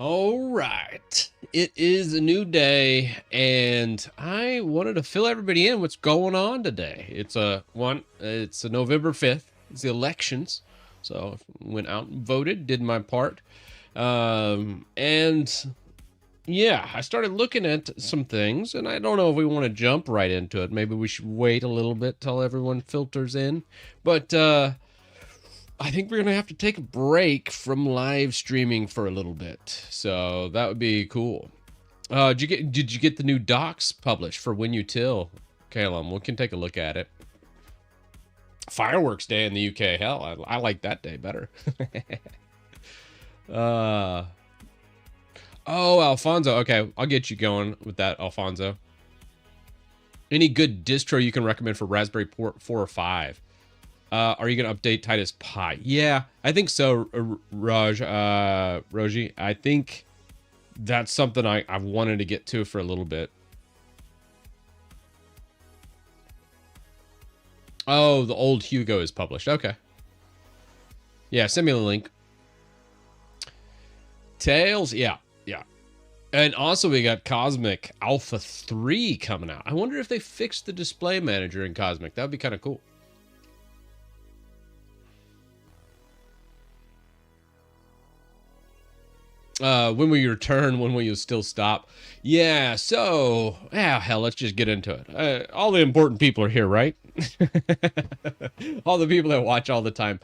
All right. It is a new day, and I wanted to fill everybody in what's going on today. It's a November 5th. It's the elections. So I went out and voted, did my part. And yeah, I started looking at some things, and I don't know if we want to jump right into it. Maybe we should wait a little bit till everyone filters in. But I think we're gonna have to take a break from live streaming for a little bit, so that would be cool. Did you get the new docs published for When You Till, Calum? We can take a look at it. Fireworks Day in the UK. Hell, I like that day better. Oh, Alfonso. Okay, I'll get you going with that, Alfonso. Any good distro you can recommend for Raspberry Port 4 or 5? Are you going to update Titus Pi? Yeah, I think so, Roji. I think that's something I've wanted to get to for a little bit. Oh, the old Hugo is published. Okay. Yeah, send me the link. Tails, yeah. And also we got Cosmic Alpha 3 coming out. I wonder if they fixed the display manager in Cosmic. That would be kind of cool. When will you return? When will you still stop? Yeah, so, hell, let's just get into it. All the important people are here, right? All the people that watch all the time.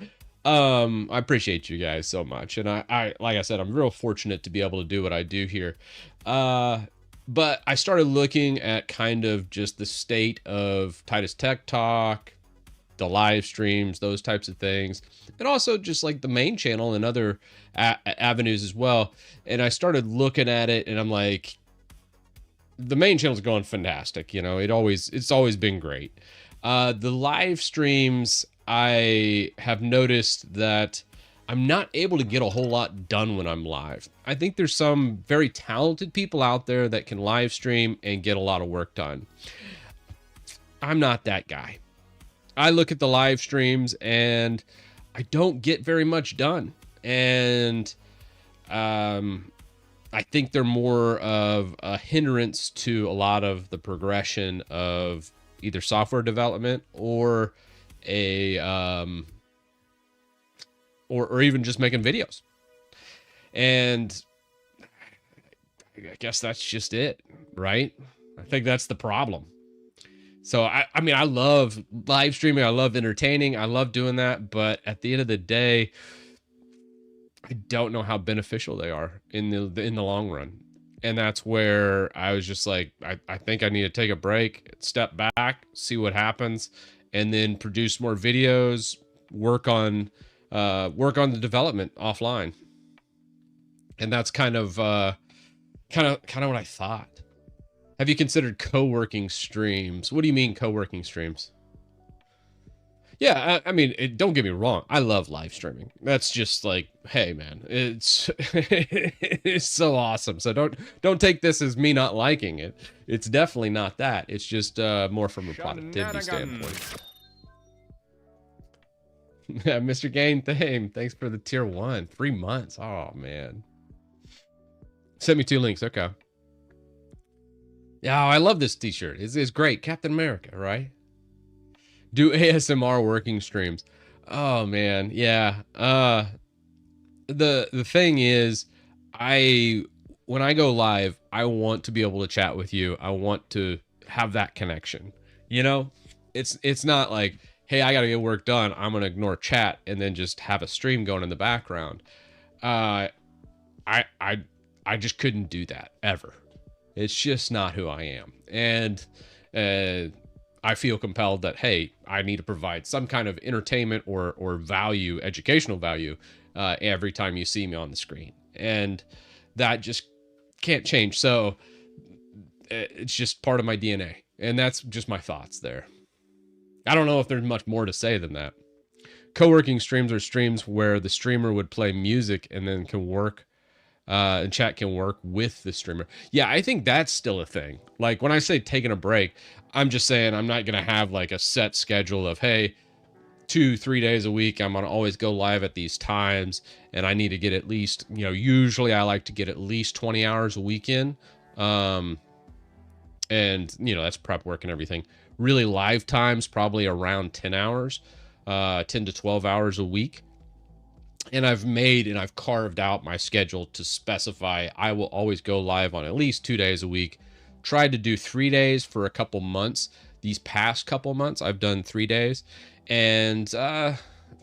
I appreciate you guys so much. And I like I said, I'm real fortunate to be able to do what I do here. But I started looking at kind of just the state of Titus Tech Talk, the live streams, those types of things, and also just like the main channel and other avenues as well. And I started looking at it, and I'm like, the main channel's going fantastic. You know, it's always been great. The live streams, I have noticed that I'm not able to get a whole lot done when I'm live. I think there's some very talented people out there that can live stream and get a lot of work done. I'm not that guy. I look at the live streams and I don't get very much done. And I think they're more of a hindrance to a lot of the progression of either software development or or even just making videos. And I guess that's just it, right? I think that's the problem. So, I mean, I love live streaming. I love entertaining. I love doing that. But at the end of the day, I don't know how beneficial they are in the long run. And that's where I was just like, I think I need to take a break, step back, see what happens, and then produce more videos, work on the development offline. And that's kind of what I thought. Have you considered co-working streams? What do you mean co-working streams? Yeah, I mean, don't get me wrong. I love live streaming. That's just like, hey, man, it's it's so awesome. So don't take this as me not liking it. It's definitely not that. It's just more from a productivity standpoint. Yeah, Mr. Gain Thame, thanks for the tier 1. 3 months. Oh, man. Send me 2 links. Okay. Yeah, I love this t-shirt. It's great. Captain America, right? Do ASMR working streams. Oh man, yeah. The thing is, when I go live, I want to be able to chat with you. I want to have that connection. You know? It's not like, hey, I got to get work done. I'm going to ignore chat and then just have a stream going in the background. I just couldn't do that ever. It's just not who I am. And I feel compelled that, hey, I need to provide some kind of entertainment or value, educational value, every time you see me on the screen. And that just can't change. So it's just part of my DNA. And that's just my thoughts there. I don't know if there's much more to say than that. Co-working streams are streams where the streamer would play music and then can work and chat can work with the streamer. Yeah, I think that's still a thing. Like when I say taking a break, I'm just saying I'm not going to have like a set schedule of, hey, 2-3 days a week. I'm gonna always go live at these times, and I need to get at least, usually I like to get at least 20 hours a week in. And that's prep work and everything. Really, live times probably around 10 hours, 10 to 12 hours a week. And I've carved out my schedule to specify I will always go live on at least 2 days a week. Tried to do 3 days for a couple months. These past couple months, I've done 3 days. And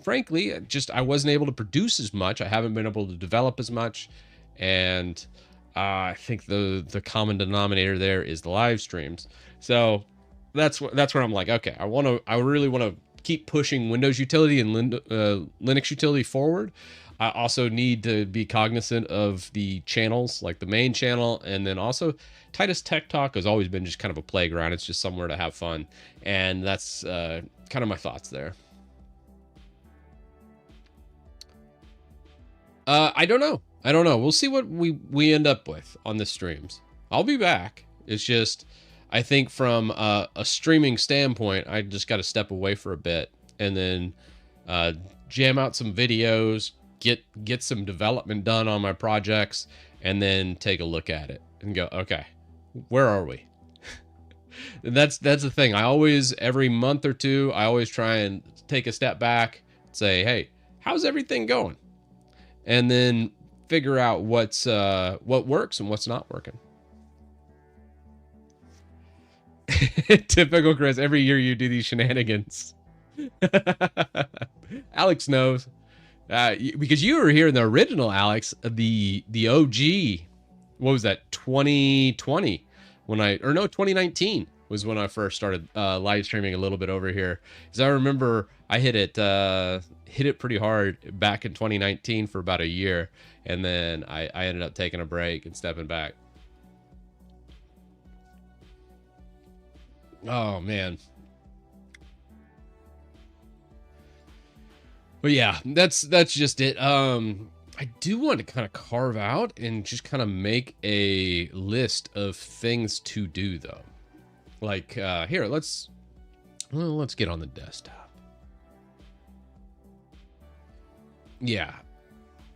frankly, I wasn't able to produce as much. I haven't been able to develop as much. And I think the common denominator there is the live streams. So that's where I'm like, okay, I really want to keep pushing Windows utility and Linux utility forward. I also need to be cognizant of the channels, like the main channel, and then also Titus Tech Talk has always been just kind of a playground. It's just somewhere to have fun, and that's kind of my thoughts there. I don't know. We'll see what we end up with on the streams. I'll be back. It's just, I think from a streaming standpoint, I just got to step away for a bit and then jam out some videos, get some development done on my projects, and then take a look at it and go, okay, where are we? That's the thing. I always, every month or two, I always try and take a step back, say, hey, how's everything going? And then figure out what works and what's not working. Typical Chris. Every year you do these shenanigans. Alex knows, because you were here in the original, Alex, the OG. What was that? 2020 2019 was when I first started live streaming a little bit over here. Because I remember I hit it pretty hard back in 2019 for about a year, and then I ended up taking a break and stepping back. Oh man. But yeah, that's just it. I do want to kind of carve out and just kind of make a list of things to do though. Like here, let's get on the desktop. Yeah.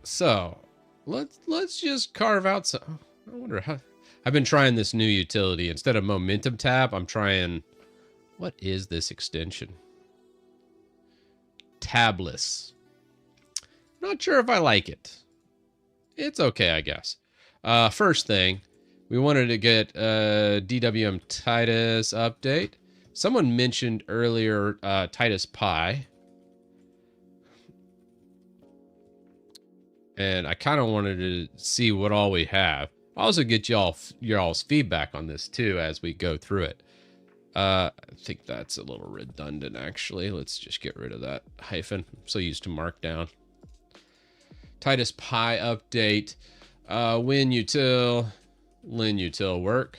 So let's just carve out some. I wonder how. I've been trying this new utility. Instead of Momentum Tab, I'm trying, what is this extension? Tabless. Not sure if I like it. It's okay, I guess. First thing, we wanted to get DWM Titus update. Someone mentioned earlier Titus Pi. And I kind of wanted to see what all we have. I'll also get y'all's feedback on this too as we go through it. I think that's a little redundant actually. Let's just get rid of that hyphen. I'm so used to Markdown. Titus Pi update. WinUtil, LinUtil work.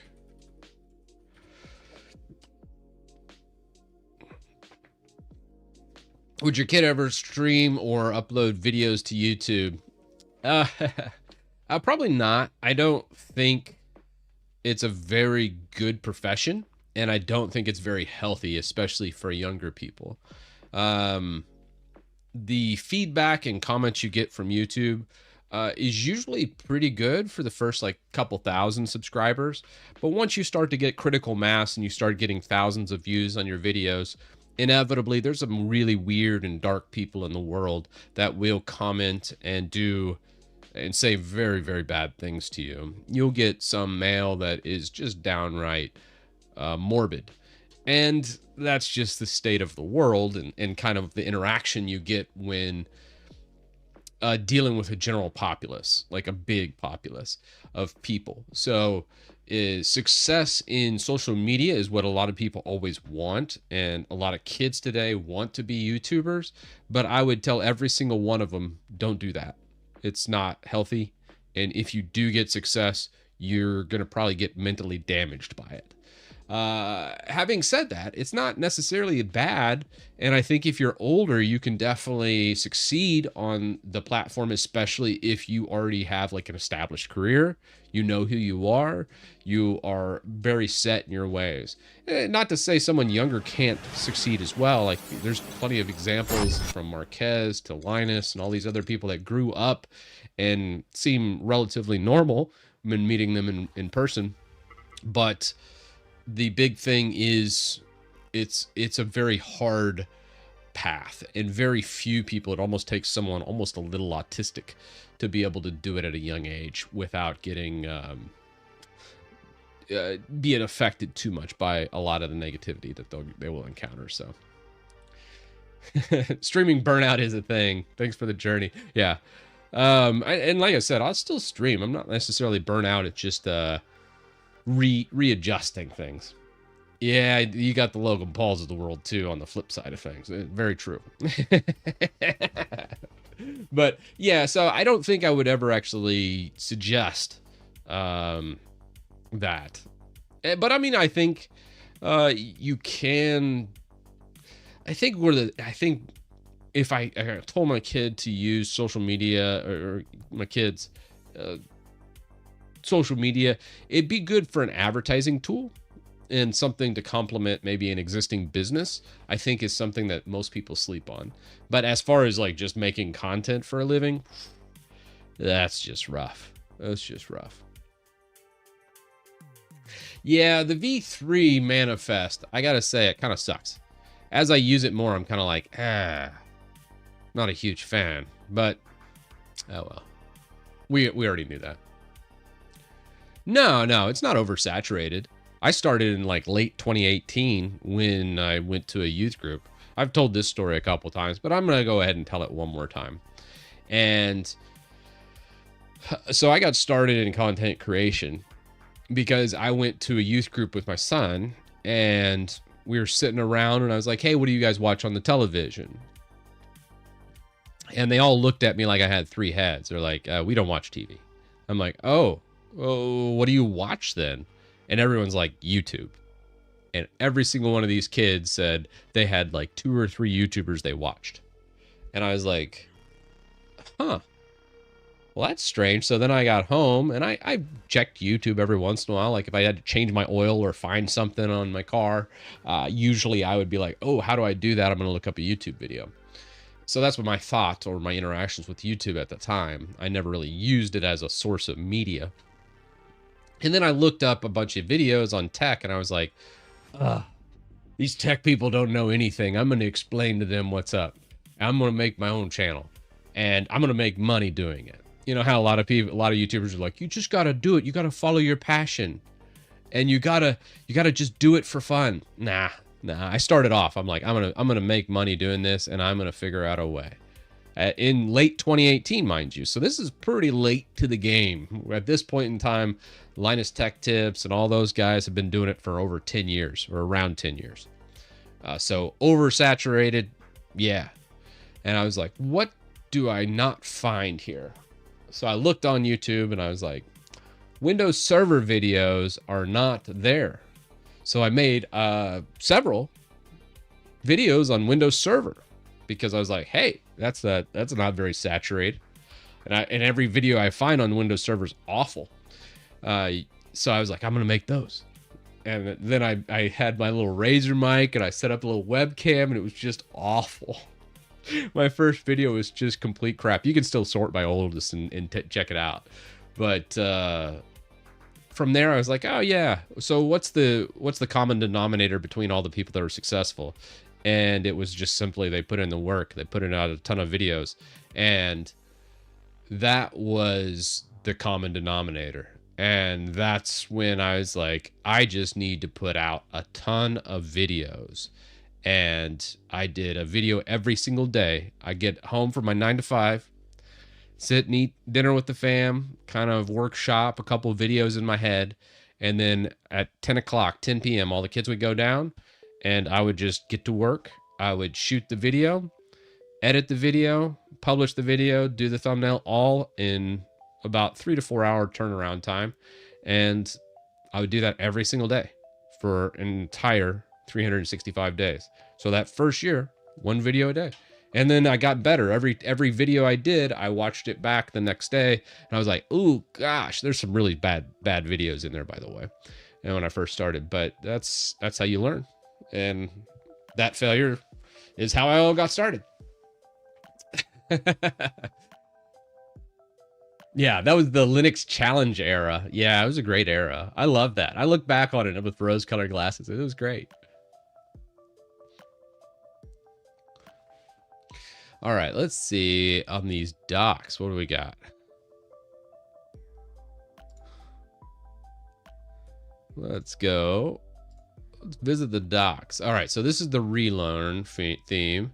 Would your kid ever stream or upload videos to YouTube? Probably not. I don't think it's a very good profession, and I don't think it's very healthy, especially for younger people. The feedback and comments you get from YouTube is usually pretty good for the first like couple thousand subscribers. But once you start to get critical mass and you start getting thousands of views on your videos, inevitably there's some really weird and dark people in the world that will comment and say very, very bad things to you. You'll get some mail that is just downright morbid. And that's just the state of the world and kind of the interaction you get when dealing with a general populace, like a big populace of people. So success in social media is what a lot of people always want. And a lot of kids today want to be YouTubers. But I would tell every single one of them, don't do that. It's not healthy. And if you do get success, you're going to probably get mentally damaged by it. Having said that, it's not necessarily bad. And I think if you're older, you can definitely succeed on the platform, especially if you already have like an established career. You know who you are very set in your ways. Not to say someone younger can't succeed as well. Like there's plenty of examples from Marquez to Linus and all these other people that grew up and seem relatively normal when meeting them in person. But the big thing is it's a very hard path, and very few people, it almost takes someone almost a little autistic to be able to do it at a young age without getting being affected too much by a lot of the negativity that they will encounter. So streaming burnout is a thing. Thanks for the journey. Yeah. And like I said, I'll still stream. I'm not necessarily burnt out. It's just readjusting things. Yeah, you got the Logan Pauls of the world too on the flip side of things. Very true. But yeah, so I don't think I would ever actually suggest that. But I mean, I think you can. I think if I told my kid to use social media, or my kids social media, it'd be good for an advertising tool and something to complement maybe an existing business. I think is something that most people sleep on. But as far as like just making content for a living, that's just rough. That's just rough. Yeah, the V3 manifest, I gotta say, it kind of sucks. As I use it more, I'm kind of like, not a huge fan. But oh well, we already knew that. No, it's not oversaturated. I started in like late 2018 when I went to a youth group. I've told this story a couple times, but I'm going to go ahead and tell it one more time. And so I got started in content creation because I went to a youth group with my son, and we were sitting around, and I was like, hey, what do you guys watch on the television? And they all looked at me like I had three heads. They're like, we don't watch TV. I'm like, oh, what do you watch then? And everyone's like, YouTube. And every single one of these kids said they had like 2 or 3 YouTubers they watched. And I was like, huh, well, that's strange. So then I got home and I checked YouTube every once in a while. Like if I had to change my oil or find something on my car, usually I would be like, oh, how do I do that? I'm going to look up a YouTube video. So that's what my thought or my interactions with YouTube at the time. I never really used it as a source of media. And then I looked up a bunch of videos on tech, and I was like, these tech people don't know anything. I'm going to explain to them what's up. I'm going to make my own channel, and I'm going to make money doing it. You know how a lot of YouTubers are like, you just got to do it. You got to follow your passion, and you got to just do it for fun. Nah. I started off, I'm like, I'm going to make money doing this, and I'm going to figure out a way. In late 2018, mind you. So this is pretty late to the game. At this point in time, Linus Tech Tips and all those guys have been doing it for over 10 years or around 10 years. So oversaturated, yeah. And I was like, what do I not find here? So I looked on YouTube and I was like, Windows Server videos are not there. So I made several videos on Windows Server because I was like, hey, that's not very saturated. And every video I find on Windows Server is awful. So I was like, I'm going to make those. And then I had my little Razer mic and I set up a little webcam, and it was just awful. My first video was just complete crap. You can still sort by oldest and check it out. But from there I was like, oh yeah. So what's the common denominator between all the people that are successful? And it was just simply they put in the work. They put in out a ton of videos. And that was the common denominator. And that's when I was like, I just need to put out a ton of videos. And I did a video every single day. I get home from my 9 to 5, sit and eat dinner with the fam, kind of workshop a couple of videos in my head. And then at 10 p.m., all the kids would go down and I would just get to work. I would shoot the video, edit the video, publish the video, do the thumbnail, all in about 3 to 4 hour turnaround time. And I would do that every single day for an entire 365 days. So that first year, 1 video a day. And then I got better. Every video I did, I watched it back the next day, and I was like, "Ooh, gosh, there's some really bad videos in there, by the way." And when I first started, but that's how you learn. And that failure is how I all got started. Yeah, that was the Linux challenge era. Yeah, it was a great era. I love that. I look back on it with rose-colored glasses. It was great. All right, let's see on these docs. What do we got? Let's go. Let's visit the docs. All right, so this is the relearn theme.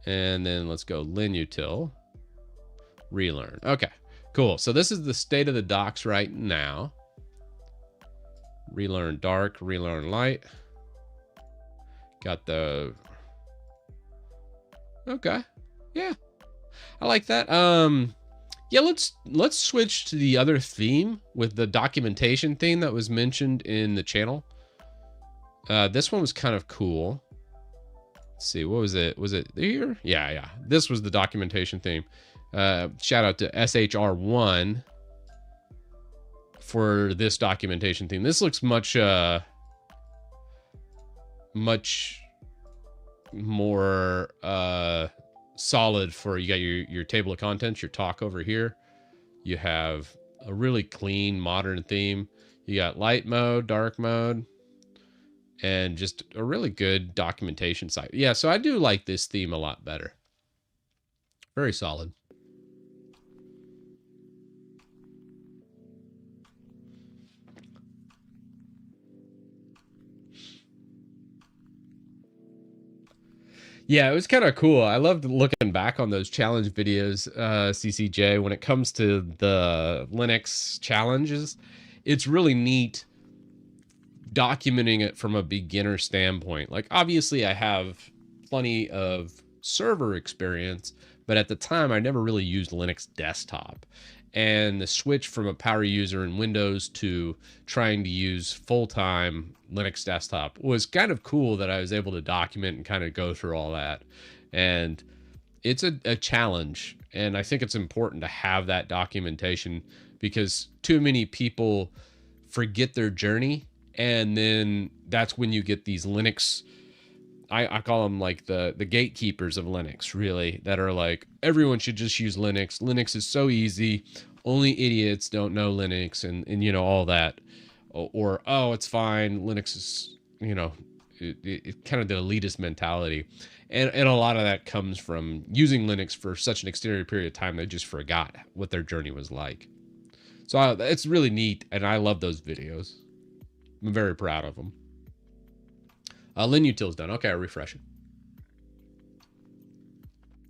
And then let's go linutil. Relearn. Okay, cool. So this is the state of the docs right now. Relearn dark, relearn light. Got the... Okay. Yeah, I like that. Yeah, let's switch to the other theme with the documentation theme that was mentioned in the channel. This one was kind of cool. Let's see, what was it? Was it here? Yeah. This was the documentation theme. Shout out to SHR1 for this documentation theme. This looks much more solid. For you got your table of contents, your talk over here. You have a really clean modern theme. You got light mode, dark mode, and just a really good documentation site. Yeah, so I do like this theme a lot better. Very solid. Yeah, it was kind of cool. I loved looking back on those challenge videos, CCJ, when it comes to the Linux challenges. It's really neat documenting it from a beginner standpoint. Like, obviously, I have plenty of server experience, but at the time, I never really used Linux desktop. And the switch from a power user in Windows to trying to use full-time Linux desktop was kind of cool, that I was able to document and kind of go through all that. And it's a challenge. And I think it's important to have that documentation, because too many people forget their journey. And then that's when you get these Linux, I call them like the gatekeepers of Linux, really, that are like, everyone should just use Linux. Linux is so easy. Only idiots don't know Linux, and you know, all that. Or oh, it's fine. Linux is, you know, it kind of the elitist mentality. And a lot of that comes from using Linux for such an extended period of time, they just forgot what their journey was like. So it's really neat, and I love those videos. I'm very proud of them. Linutil's done. Okay, I'll refresh it.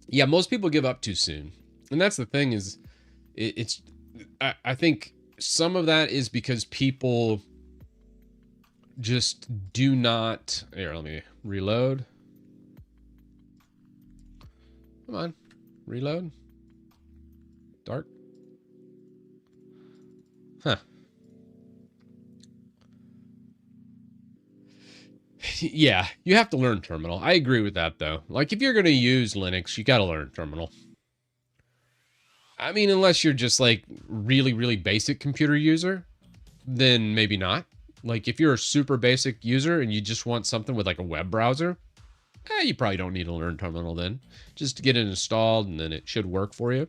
Yeah, most people give up too soon. And that's the thing, is I think some of that is because people just do not... Here, let me reload. Come on, reload. Dark. Huh. Yeah, you have to learn terminal. I agree with that, though. Like, if you're going to use Linux, you got to learn terminal. I mean, unless you're just like really, really basic computer user, then maybe not. Like, if you're a super basic user and you just want something with like a web browser, you probably don't need to learn terminal then. Just to get it installed, and then it should work for you.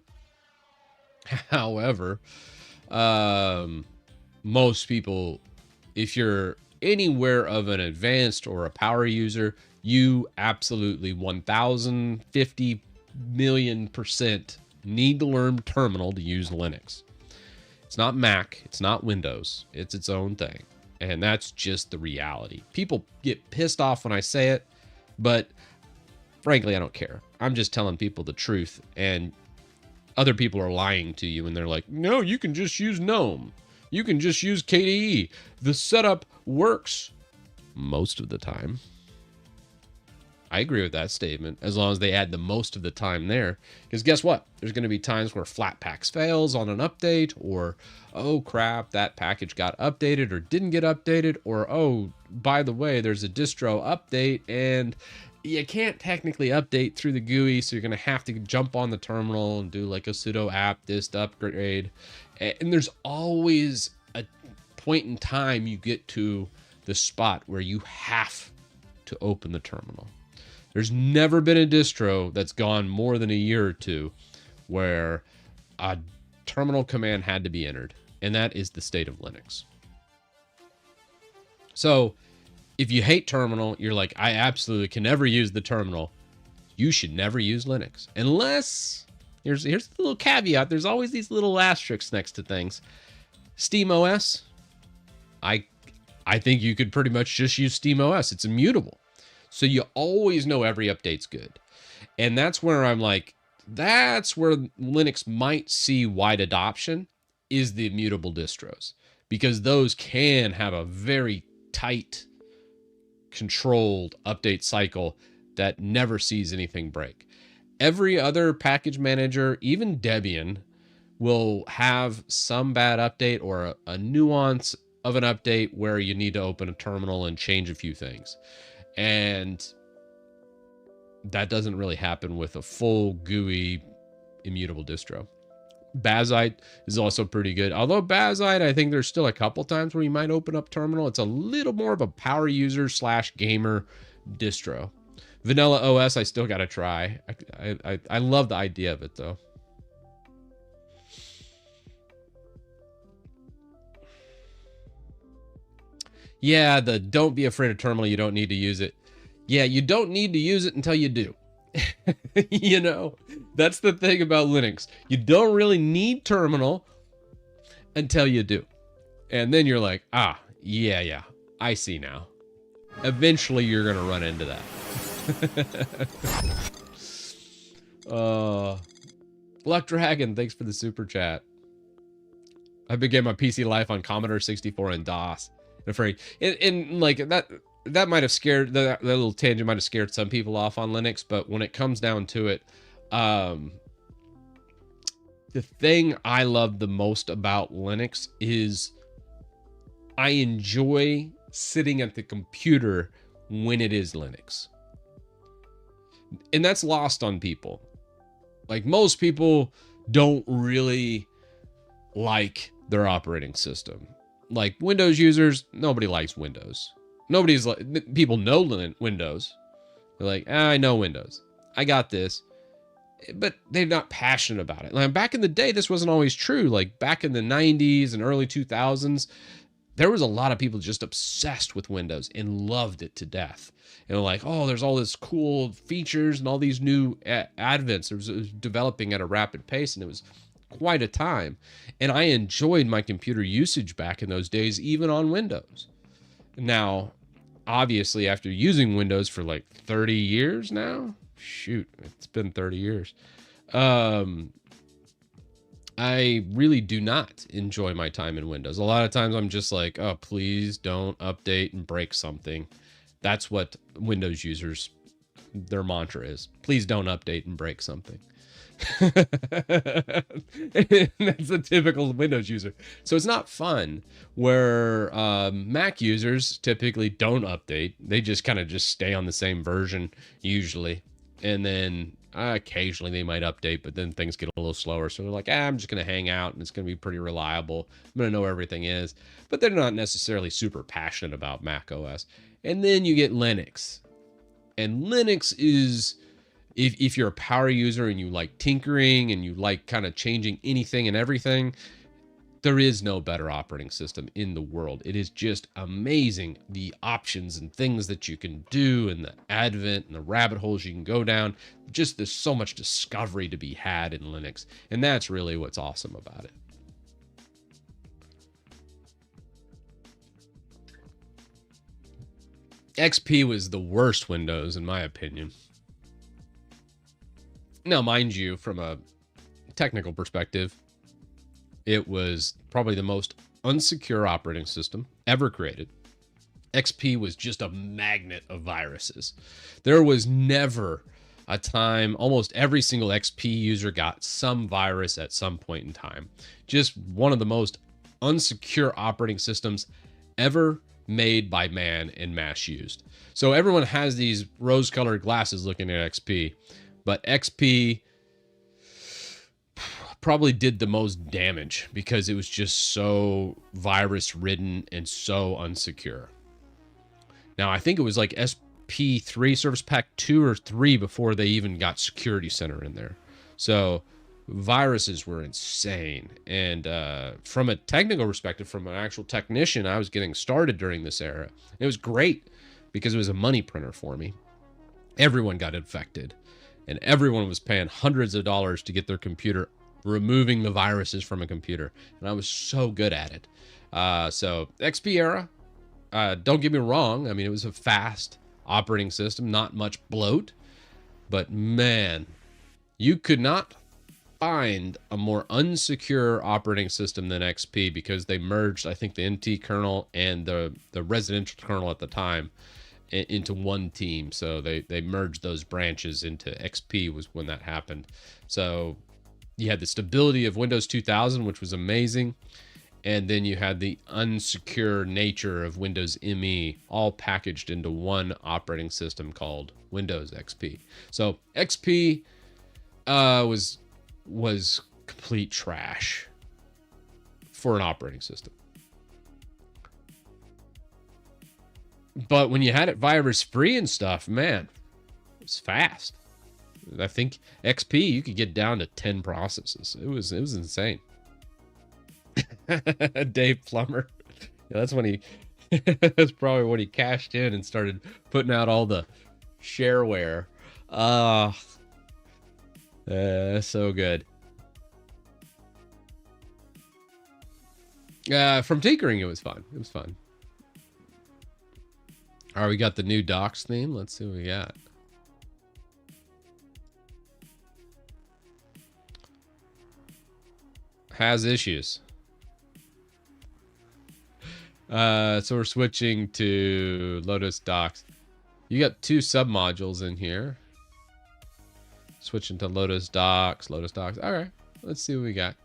However, most people, if you're anywhere of an advanced or a power user, you absolutely 1050 million% need to learn terminal to use Linux. It's not Mac, it's not Windows, it's its own thing. And that's just the reality. People get pissed off when I say it, but frankly, I don't care. I'm just telling people the truth, and other people are lying to you, and they're like, no, you can just use GNOME. You can just use KDE. The setup works most of the time. I agree with that statement, as long as they add the most of the time there. Because guess what? There's going to be times where Flatpaks fails on an update, or, oh crap, that package got updated or didn't get updated, or, oh, by the way, there's a distro update, and you can't technically update through the GUI, so you're going to have to jump on the terminal and do like a sudo apt dist upgrade. And there's always a point in time you get to the spot where you have to open the terminal. There's never been a distro that's gone more than a year or two where a terminal command had to be entered, and that is the state of Linux. So if you hate terminal, you're like, I absolutely can never use the terminal. You should never use Linux. Unless, here's the little caveat. There's always these little asterisks next to things. SteamOS, I think you could pretty much just use SteamOS. It's immutable. So you always know every update's good. And that's where I'm like, that's where Linux might see wide adoption, is the immutable distros. Because those can have a very tight, controlled update cycle that never sees anything break. Every other package manager, even Debian, will have some bad update or a nuance of an update where you need to open a terminal and change a few things. And that doesn't really happen with a full GUI immutable distro. Bazite is also pretty good. Although Bazite, I think there's still a couple times where you might open up terminal. It's a little more of a power user / gamer distro. Vanilla OS, I still got to try. I love the idea of it, though. Yeah, the don't be afraid of terminal, you don't need to use it. Yeah, you don't need to use it until you do. You know, that's the thing about Linux. You don't really need terminal until you do. And then you're like, ah, yeah, I see now. Eventually, you're going to run into that. Luck Dragon, thanks for the super chat. I began my PC life on Commodore 64 and DOS. Afraid, and like that might have scared, that little tangent might have scared some people off on Linux, but when it comes down to it, the thing I love the most about Linux is I enjoy sitting at the computer when it is Linux. And that's lost on people. Like, most people don't really like their operating system. Like, Windows users, nobody likes Windows. Nobody's like, people know Windows. They're like, I know Windows. I got this. But they're not passionate about it. Like, back in the day, this wasn't always true. Like, back in the 90s and early 2000s, there was a lot of people just obsessed with Windows and loved it to death. And like, oh, there's all this cool features and all these new advents. It was developing at a rapid pace, and it was quite a time. And I enjoyed my computer usage back in those days, even on Windows. Now, obviously, after using Windows for like 30 years now, shoot, it's been 30 years. I really do not enjoy my time in Windows. A lot of times I'm just like, oh, please don't update and break something. That's what Windows users, their mantra is. Please don't update and break something. That's a typical Windows user. So it's not fun. Where Mac users typically don't update. They just kind of just stay on the same version usually. And then occasionally they might update, but then things get a little slower. So they're like, I'm just going to hang out and it's going to be pretty reliable. I'm going to know where everything is. But they're not necessarily super passionate about Mac OS. And then you get Linux. And Linux is, if you're a power user and you like tinkering and you like kind of changing anything and everything, there is no better operating system in the world. It is just amazing, the options and things that you can do and the advent and the rabbit holes you can go down. Just there's so much discovery to be had in Linux. And that's really what's awesome about it. XP was the worst Windows, in my opinion. Now, mind you, from a technical perspective, it was probably the most unsecure operating system ever created. XP was just a magnet of viruses. There was never a time, almost every single XP user got some virus at some point in time. Just one of the most unsecure operating systems ever made by man and mass used. So everyone has these rose-colored glasses looking at XP, but XP probably did the most damage because it was just so virus-ridden and so unsecure. Now, I think it was like SP3 Service Pack 2 or 3 before they even got Security Center in there. So viruses were insane. And from a technical perspective, from an actual technician, I was getting started during this era. It was great because it was a money printer for me. Everyone got infected, and everyone was paying hundreds of dollars to get their computer, removing the viruses from a computer. And I was so good at it. So XP era, don't get me wrong. I mean, it was a fast operating system, not much bloat, but man, you could not find a more unsecure operating system than XP because they merged, I think, the NT kernel and the residential kernel at the time into one team. So they merged those branches into XP was when that happened. So you had the stability of Windows 2000, which was amazing. And then you had the unsecure nature of Windows ME all packaged into one operating system called Windows XP. So XP was complete trash for an operating system. But when you had it virus free and stuff, man, it was fast. I think XP you could get down to 10 processes. It was insane. Dave Plummer. Yeah, that's when he that's probably when he cashed in and started putting out all the shareware. So good. From tinkering, it was fun. It was fun. All right, we got the new docs theme. Let's see what we got. Has issues. So we're switching to Lotus docs. You got 2 submodules in here. Switching to Lotus docs. All right, let's see what we got.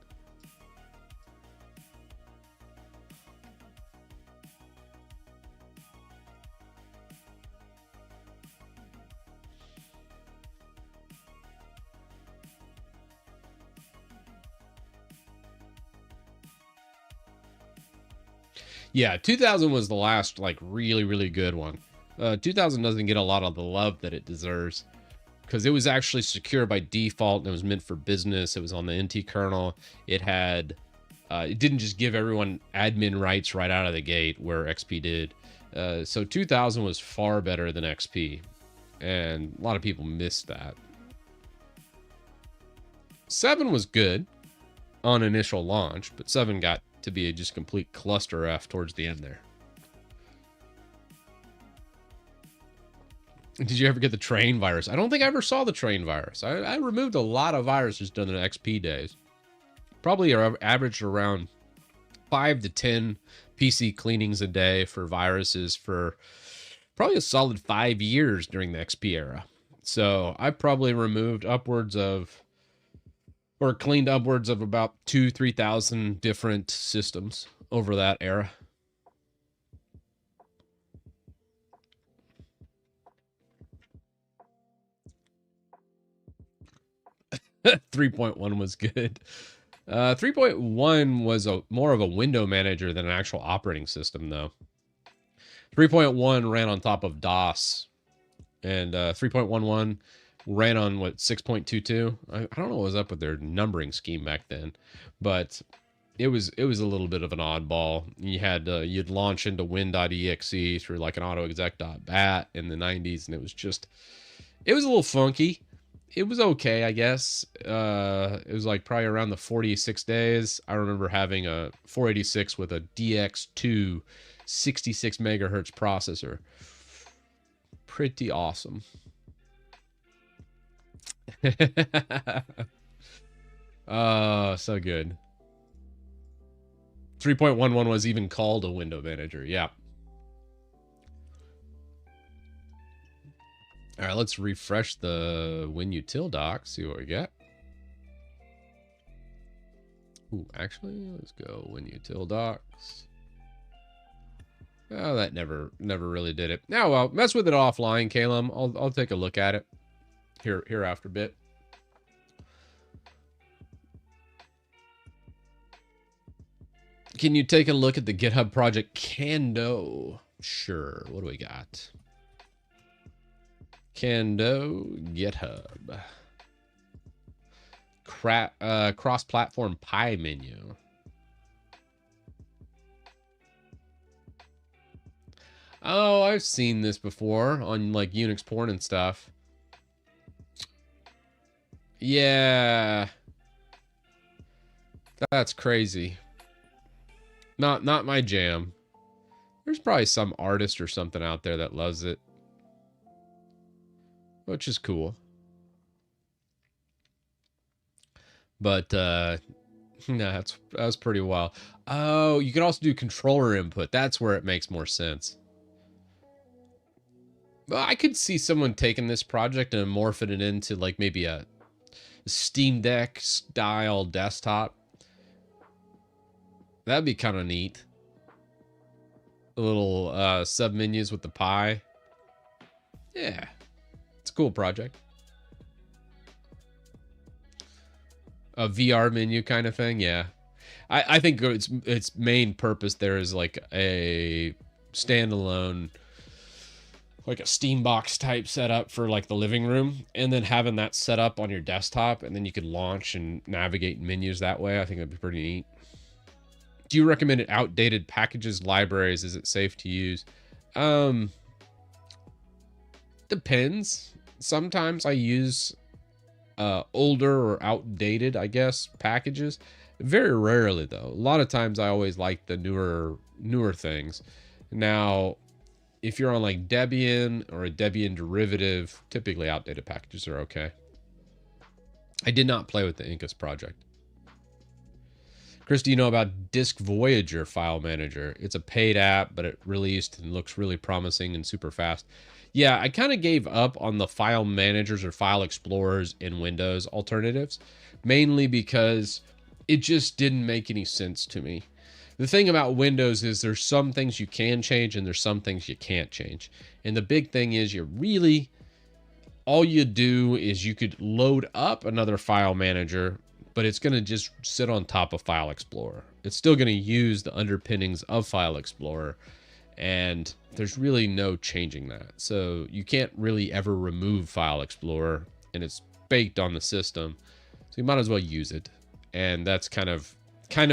Yeah, 2000 was the last, like, really, really good one. 2000 doesn't get a lot of the love that it deserves because it was actually secure by default and it was meant for business. It was on the NT kernel. It had, it didn't just give everyone admin rights right out of the gate where XP did. So 2000 was far better than XP, and a lot of people missed that. 7 was good on initial launch, but 7 got to be a just complete cluster F towards the end there. Did you ever get the train virus? I don't think I ever saw the train virus. I removed a lot of viruses during the XP days. Probably averaged around 5 to 10 PC cleanings a day for viruses for probably a solid 5 years during the XP era. So I probably removed upwards of, or cleaned upwards of about 2,000-3,000 different systems over that era. .1 was good. 3.1 was more of a window manager than an actual operating system, though. 3.1 ran on top of DOS, and 3.11 ran on, what, 6.22? I don't know what was up with their numbering scheme back then, but it was a little bit of an oddball. You had you'd launch into win.exe through like an autoexec.bat in the 90s, and it was a little funky. It was okay, I guess. It was like probably around the 46 days. I remember having a 486 with a DX2 66 megahertz processor. Pretty awesome. Oh, so good. 3.11 was even called a window manager. Yeah. All right, let's refresh the WinUtil doc, see what we get. Ooh, actually, let's go WinUtil docs. Oh, that never really did it. Now, well, mess with it offline, Caleb. I'll take a look at it here after a bit. Can you take a look at the GitHub project Kando? Sure. What do we got? Kando GitHub. Cross-platform pie menu. Oh, I've seen this before on like Unix porn and stuff. Yeah. That's crazy. Not my jam. There's probably some artist or something out there that loves it, which is cool. But nah, that was pretty wild. Oh, you can also do controller input. That's where it makes more sense. Well, I could see someone taking this project and morphing it into like maybe a Steam Deck style desktop. That'd be kind of neat. A little sub menus with the pie. Yeah, it's a cool project. A VR menu kind of thing. Yeah, I think its main purpose there is like a standalone, like a Steambox type setup for like the living room, and then having that set up on your desktop, and then you could launch and navigate menus that way. I think that'd be pretty neat. Do you recommend it outdated packages, libraries? Is it safe to use? Depends. Sometimes I use older or outdated, I guess, packages. Very rarely though. A lot of times I always like the newer things. Now, if you're on like Debian or a Debian derivative, typically outdated packages are okay. I did not play with the Incus project. Chris, do you know about Disk Voyager file manager? It's a paid app, but it released and looks really promising and super fast. Yeah, I kind of gave up on the file managers or file explorers in Windows alternatives, mainly because it just didn't make any sense to me. The thing about Windows is there's some things you can change and there's some things you can't change. And the big thing is all you do is you could load up another file manager, but it's going to just sit on top of File Explorer. It's still going to use the underpinnings of File Explorer, and there's really no changing that. So you can't really ever remove File Explorer, and it's baked on the system. So you might as well use it. And that's kind of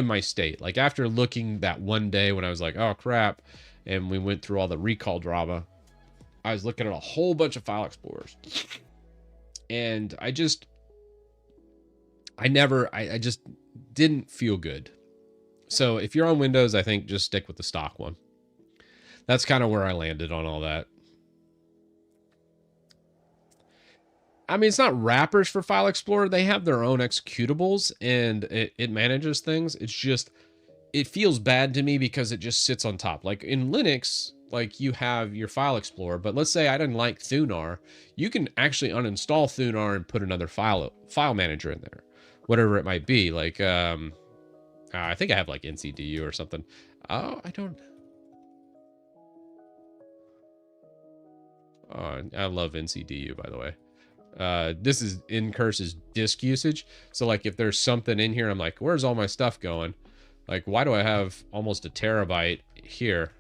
my state. Like after looking that one day when I was like, oh crap, and we went through all the recall drama, I was looking at a whole bunch of File Explorers. And I just didn't feel good. So if you're on Windows, I think just stick with the stock one. That's kind of where I landed on all that. I mean, it's not wrappers for File Explorer. They have their own executables and it manages things. It's just, it feels bad to me because it just sits on top. Like in Linux, like you have your File Explorer, but let's say I didn't like Thunar. You can actually uninstall Thunar and put another file manager in there. Whatever it might be, like, I think I have like NCDU or something. Oh, I don't. Oh, I love NCDU, by the way. This is Incurse's disk usage. So like if there's something in here, I'm like, where's all my stuff going? Like, why do I have almost a terabyte here?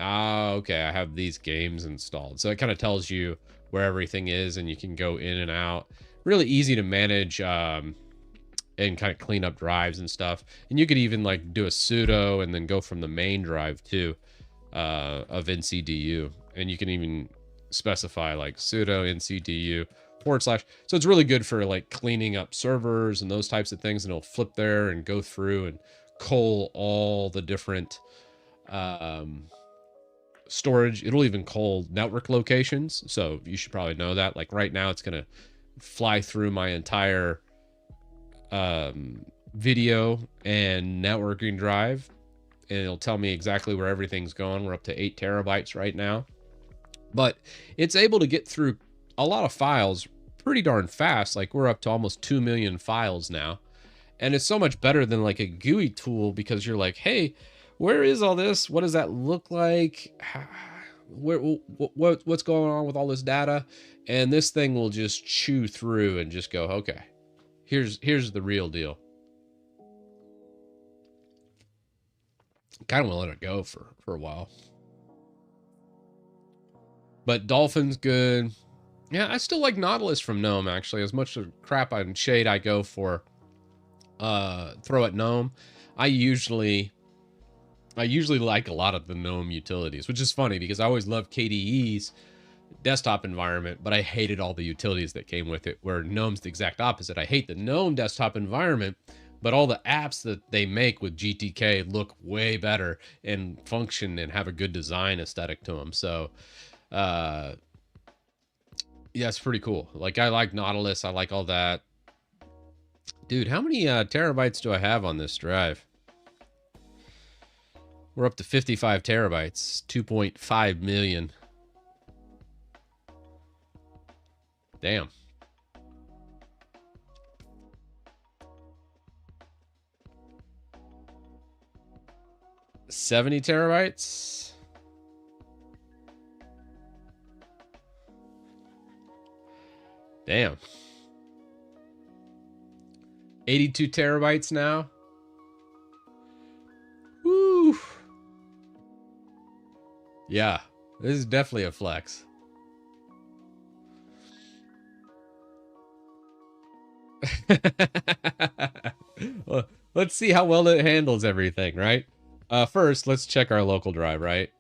Ah, okay, I have these games installed. So it kind of tells you where everything is and you can go in and out. Really easy to manage and kind of clean up drives and stuff. And you could even like do a sudo and then go from the main drive too of NCDU. And you can even specify like sudo ncdu /. So it's really good for like cleaning up servers and those types of things. And it'll flip there and go through and cull all the different storage. It'll even cull network locations. So you should probably know that. Like right now it's going to fly through my entire video and networking drive, and it'll tell me exactly where everything's going. We're up to 8 terabytes right now, but it's able to get through a lot of files pretty darn fast. Like we're up to almost 2 million files now, and it's so much better than like a GUI tool because you're like, hey, Where is all this? What does that look like? What's going on with all this data? And this thing will just chew through and just go, okay, here's the real deal. Kind of want to let it go for a while. But Dolphin's good. Yeah, I still like Nautilus from Gnome, actually. As much of crap and shade I go for throw at Gnome, I usually like a lot of the Gnome utilities, which is funny because I always loved KDE's desktop environment, but I hated all the utilities that came with it, where Gnome's the exact opposite. I hate the Gnome desktop environment, but all the apps that they make with GTK look way better and function and have a good design aesthetic to them. So, yeah, it's pretty cool. Like, I like Nautilus. I like all that. Dude, how many terabytes do I have on this drive? We're up to 55 terabytes, 2.5 million. Damn. $70 terabytes. Damn. 82 terabytes now. Woo. Yeah, this is definitely a flex. Well, let's see how well it handles everything, right? First, let's check our local drive, right?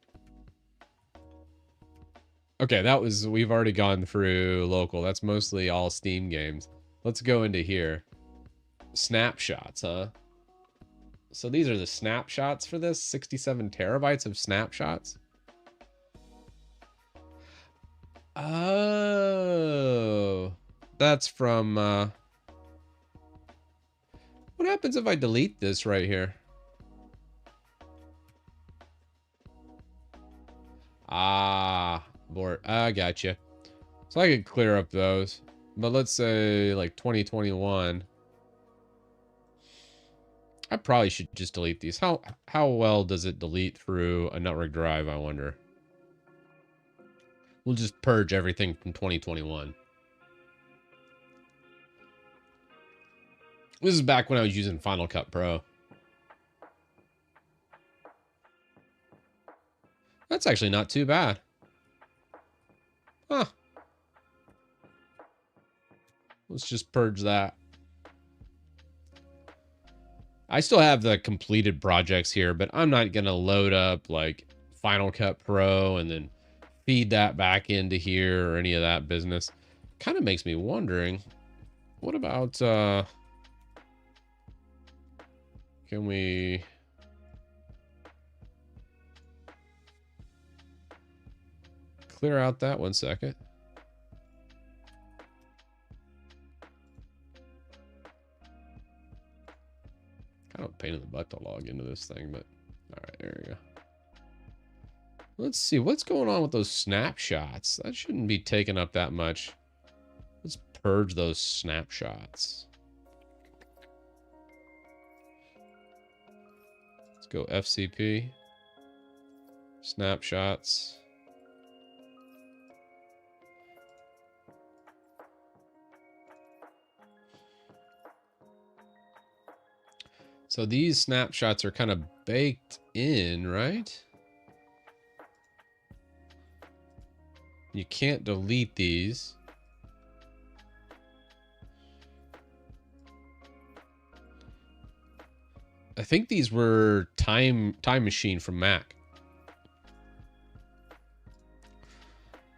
Okay, we've already gone through local. That's mostly all Steam games. Let's go into here. Snapshots, huh? So these are the snapshots for this? 67 terabytes of snapshots? Oh. That's from, what happens if I delete this right here? Ah, I gotcha. So I could clear up those. But let's say like 2021. I probably should just delete these. How well does it delete through a network drive, I wonder? We'll just purge everything from 2021. This is back when I was using Final Cut Pro. That's actually not too bad. Huh. Let's just purge that. I still have the completed projects here, but I'm not going to load up like Final Cut Pro and then feed that back into here or any of that business. Kind of makes me wondering, what about, can we clear out that 1 second? Kind of a pain in the butt to log into this thing, but all right, there we go. Let's see what's going on with those snapshots. That shouldn't be taking up that much. Let's purge those snapshots. Let's go FCP. Snapshots. So these snapshots are kind of baked in, right? You can't delete these. I think these were Time Machine from Mac.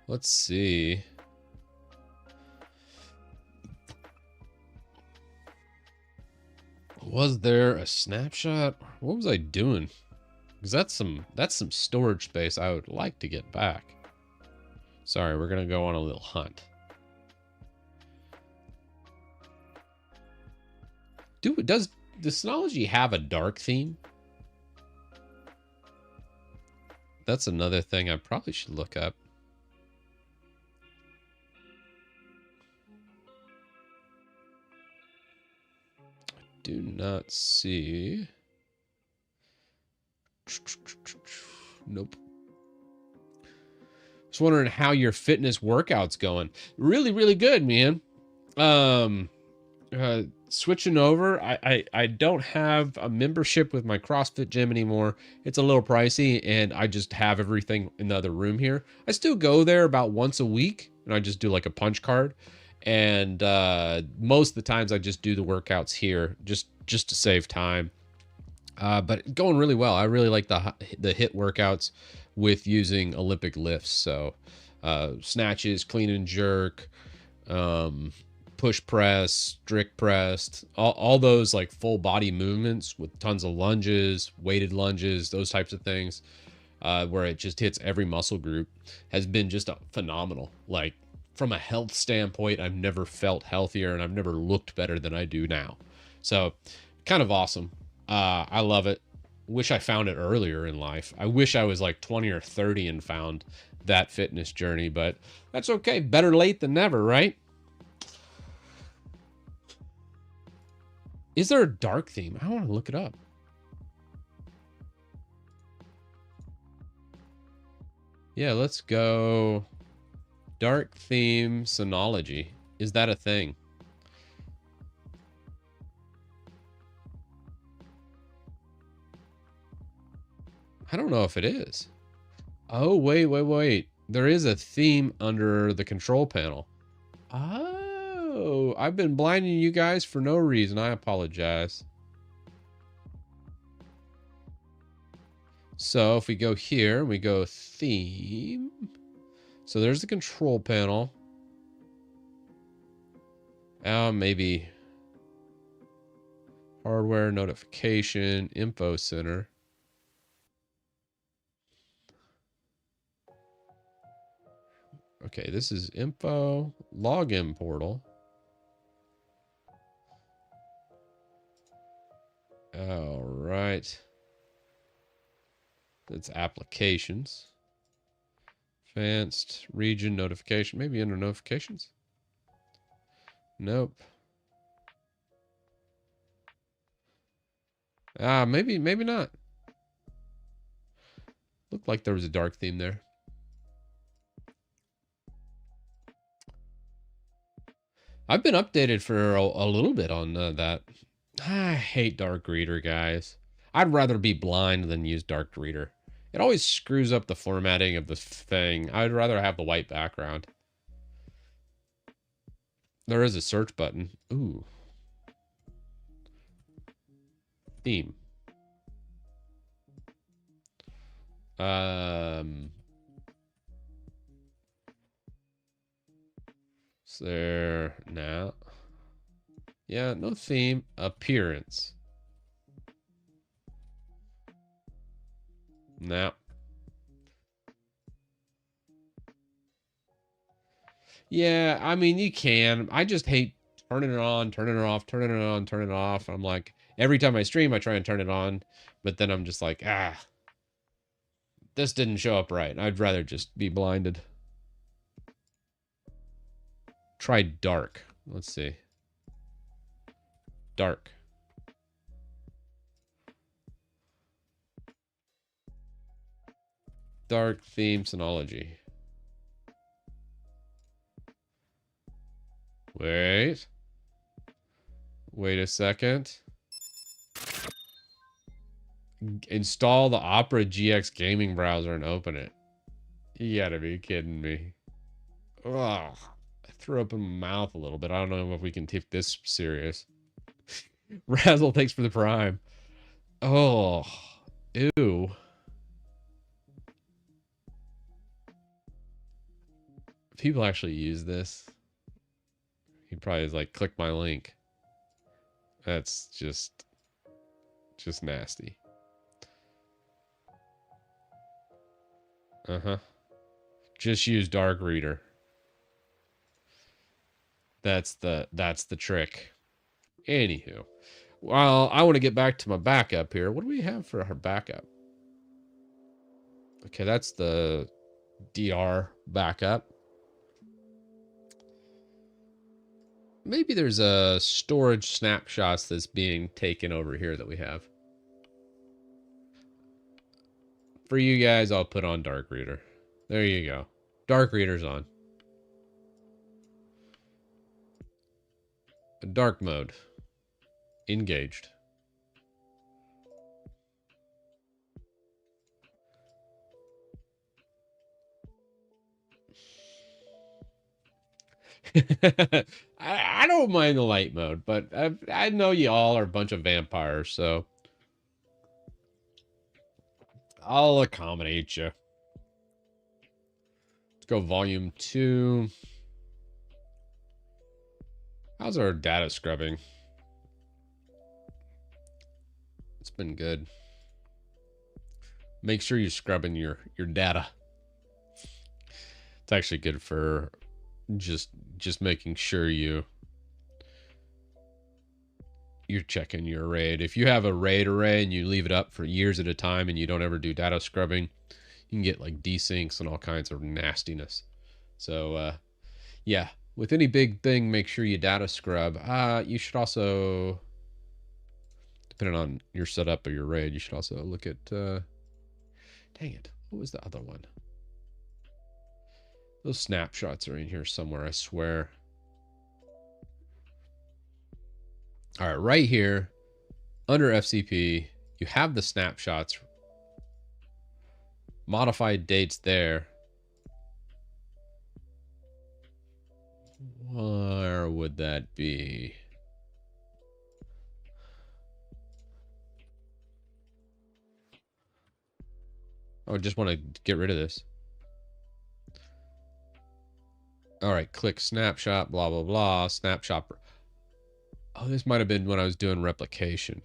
Let's see. Was there a snapshot? What was I doing? Because that's some storage space I would like to get back. Sorry, we're gonna go on a little hunt. Does Synology have a dark theme? That's another thing I probably should look up. I do not see. Nope. Just wondering how your fitness workout's going. Really, really good, man. Switching over, I don't have a membership with my CrossFit gym anymore. It's a little pricey, and I just have everything in the other room here. I still go there about once a week, and I just do like a punch card. And most of the times I just do the workouts here just to save time. But going really well. I really like the HIIT workouts with using Olympic lifts. So snatches, clean and jerk, push press, strict press, all those like full body movements with tons of lunges, weighted lunges, those types of things, where it just hits every muscle group, has been just phenomenal. Like from a health standpoint, I've never felt healthier and I've never looked better than I do now. So kind of awesome. I love it. Wish I found it earlier in life. I wish I was like 20 or 30 and found that fitness journey, but that's okay. Better late than never, right? Is there a dark theme? I want to look it up. Yeah, let's go. Dark theme Synology. Is that a thing? I don't know if it is. Oh, wait. There is a theme under the control panel. Oh, I've been blinding you guys for no reason. I apologize. So if we go here, we go theme. So there's the control panel. Maybe hardware notification, info center. Okay, this is info, login portal. All right. That's applications. Advanced region notification. Maybe under notifications. Nope. Maybe not. Looked like there was a dark theme there. I've been updated for a little bit on that. I hate Dark Reader, guys. I'd rather be blind than use Dark Reader. It always screws up the formatting of the thing. I'd rather have the white background. There is a search button. Ooh. Theme. Is there now? Yeah, no theme. Appearance. No. Yeah, I mean, you can. I just hate turning it on, turning it off, turning it on, turning it off. I'm like, every time I stream, I try and turn it on, but then I'm just like, this didn't show up right. I'd rather just be blinded. Try dark. Let's see. Dark. Dark theme Synology. Wait a second. Install the Opera GX gaming browser and open it. You gotta be kidding me. Ugh. I threw up in my mouth a little bit. I don't know if we can take this serious. Razzle, thanks for the prime. Oh, ew. People actually use this. He probably is like, click my link. That's just nasty. Just use Dark Reader. That's the trick. Anywho, well, I want to get back to my backup here. What do we have for our backup? Okay, that's the DR backup. Maybe there's a storage snapshots that's being taken over here that we have. For you guys, I'll put on Dark Reader. There you go. Dark Reader's on. Dark mode. Engaged. I don't mind the light mode, but I know you all are a bunch of vampires, so I'll accommodate you. Let's go volume 2. How's our data scrubbing? It's been good. Make sure you're scrubbing your data. It's actually good for just making sure you're checking your RAID. If you have a RAID array and you leave it up for years at a time and you don't ever do data scrubbing, you can get like desyncs and all kinds of nastiness. So yeah, with any big thing, make sure you data scrub. You should also, depending on your setup or your RAID, you should also look at dang it, what was the other one? Those snapshots are in here somewhere, I swear. All right, right here, under FCP, you have the snapshots. Modified dates there. Where would that be? Oh, I just want to get rid of this. All right, click snapshot, blah, blah, blah, snapshot. Oh, this might have been when I was doing replication.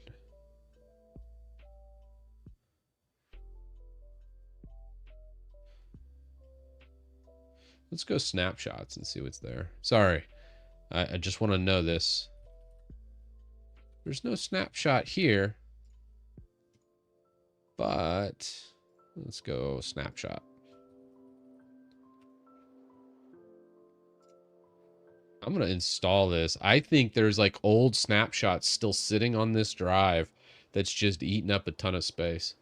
Let's go snapshots and see what's there. Sorry, I just want to know this. There's no snapshot here, but let's go snapshot. I'm going to install this. I think there's like old snapshots still sitting on this drive that's just eating up a ton of space.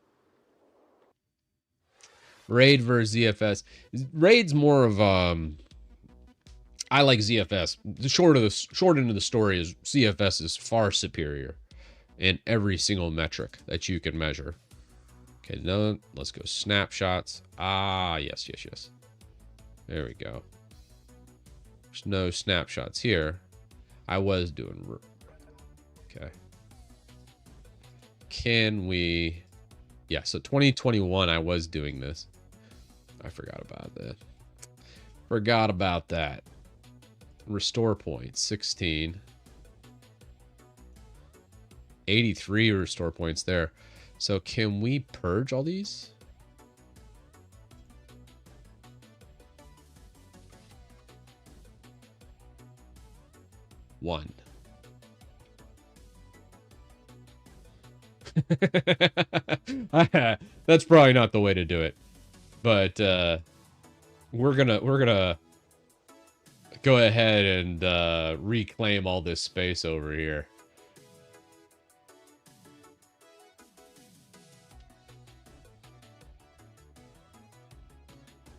RAID versus ZFS. RAID's more of I like ZFS. The short end of the story is ZFS is far superior in every single metric that you can measure. Okay, now let's go snapshots. Ah, yes. There we go. There's no snapshots here. I was doing... Okay. Can we... Yeah, so 2021 I was doing this. I forgot about that. Forgot about that. Restore points, 16. 83 restore points there. So can we purge all these? One. That's probably not the way to do it, but we're gonna go ahead and reclaim all this space over here.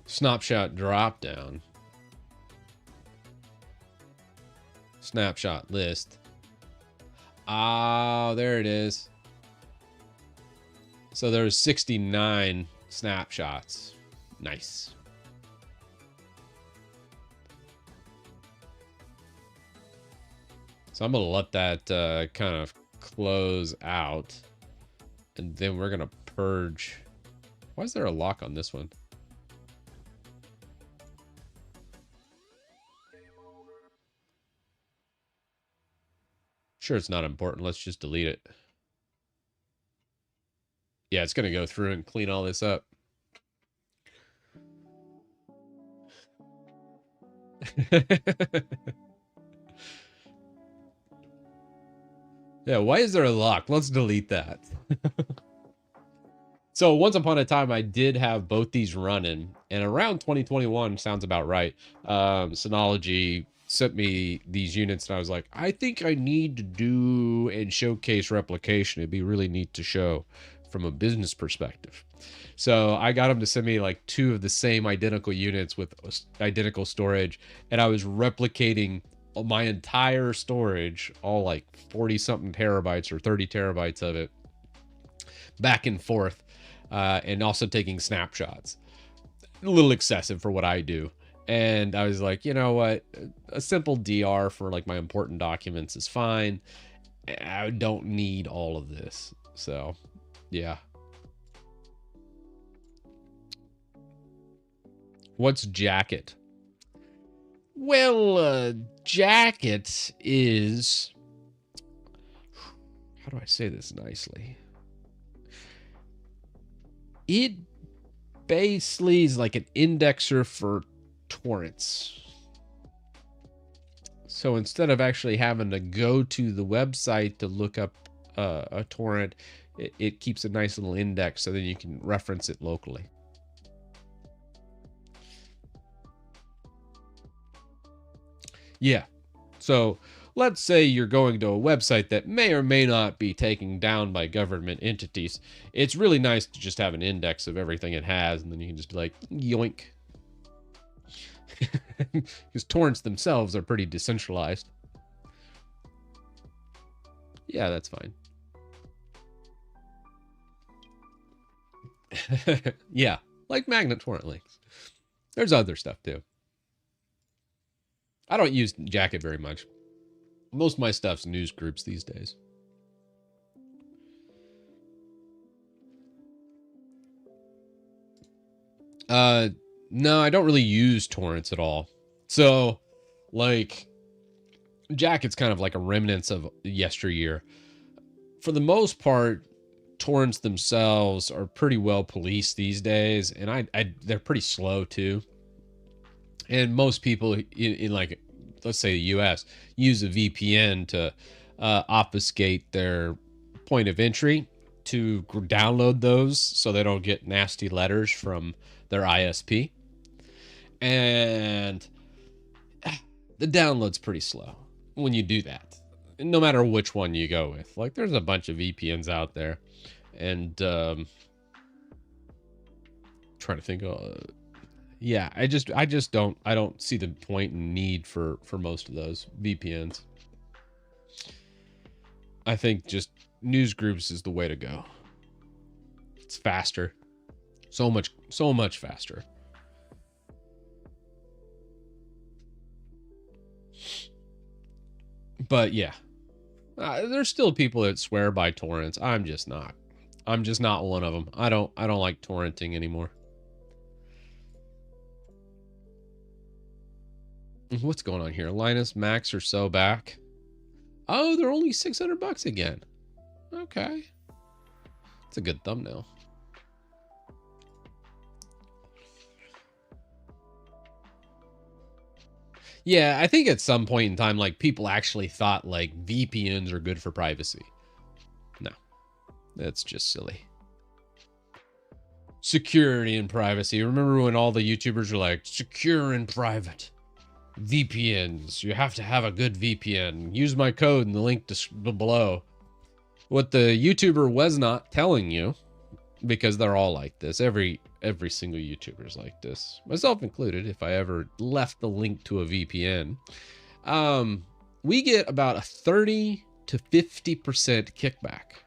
Snapshot drop down. Snapshot list. Ah, there it is. So there's 69 snapshots. Nice. So I'm gonna let that kind of close out, and then we're gonna purge. Why is there a lock on this one? Sure, it's not important. Let's just delete it. Yeah, it's gonna go through and clean all this up. Yeah, why is there a lock? Let's delete that. So once upon a time, I did have both these running, and around 2021 sounds about right. Synology sent me these units, and I was like, I think I need to do and showcase replication. It'd be really neat to show from a business perspective. So I got them to send me like 2 of the same identical units with identical storage, and I was replicating my entire storage, all like 40 something terabytes or 30 terabytes of it, back and forth, and also taking snapshots. A little excessive for what I do. And I was like, you know what, a simple DR for like my important documents is fine. I don't need all of this. So yeah. What's Jacket? Well, Jacket is, how do I say this nicely? It basically is like an indexer for torrents. So instead of actually having to go to the website to look up a torrent, it keeps a nice little index so then you can reference it locally. Yeah. So let's say you're going to a website that may or may not be taken down by government entities. It's really nice to just have an index of everything it has, and then you can just be like, yoink. Because torrents themselves are pretty decentralized. Yeah, that's fine. Yeah, like magnet torrent links. There's other stuff too. I don't use Jacket very much. Most of my stuff's news groups these days. No, I don't really use torrents at all. So, like, Jacket's kind of like a remnants of yesteryear. For the most part, torrents themselves are pretty well policed these days, and they're pretty slow too. And most people in like, let's say the US, use a VPN to obfuscate their point of entry to download those so they don't get nasty letters from their ISP. And the download's pretty slow when you do that, no matter which one you go with. Like, there's a bunch of VPNs out there, and trying to think yeah, I don't see the point and need for most of those VPNs. I think just news groups is the way to go. It's faster. So much faster. But yeah, there's still people that swear by torrents. I'm just not one of them. I don't like torrenting anymore. What's going on here? Linus Max are so back. Oh, they're only $600 again. Okay. It's a good thumbnail. Yeah, I think at some point in time, like, people actually thought like VPNs are good for privacy. No, that's just silly. Security and privacy. Remember when all the YouTubers were like, secure and private? VPNs. You have to have a good VPN. Use my code in the link below. What the YouTuber was not telling you, because they're all like this. Every single YouTuber is like this, myself included. If I ever left the link to a VPN, we get about a 30 to 50% kickback.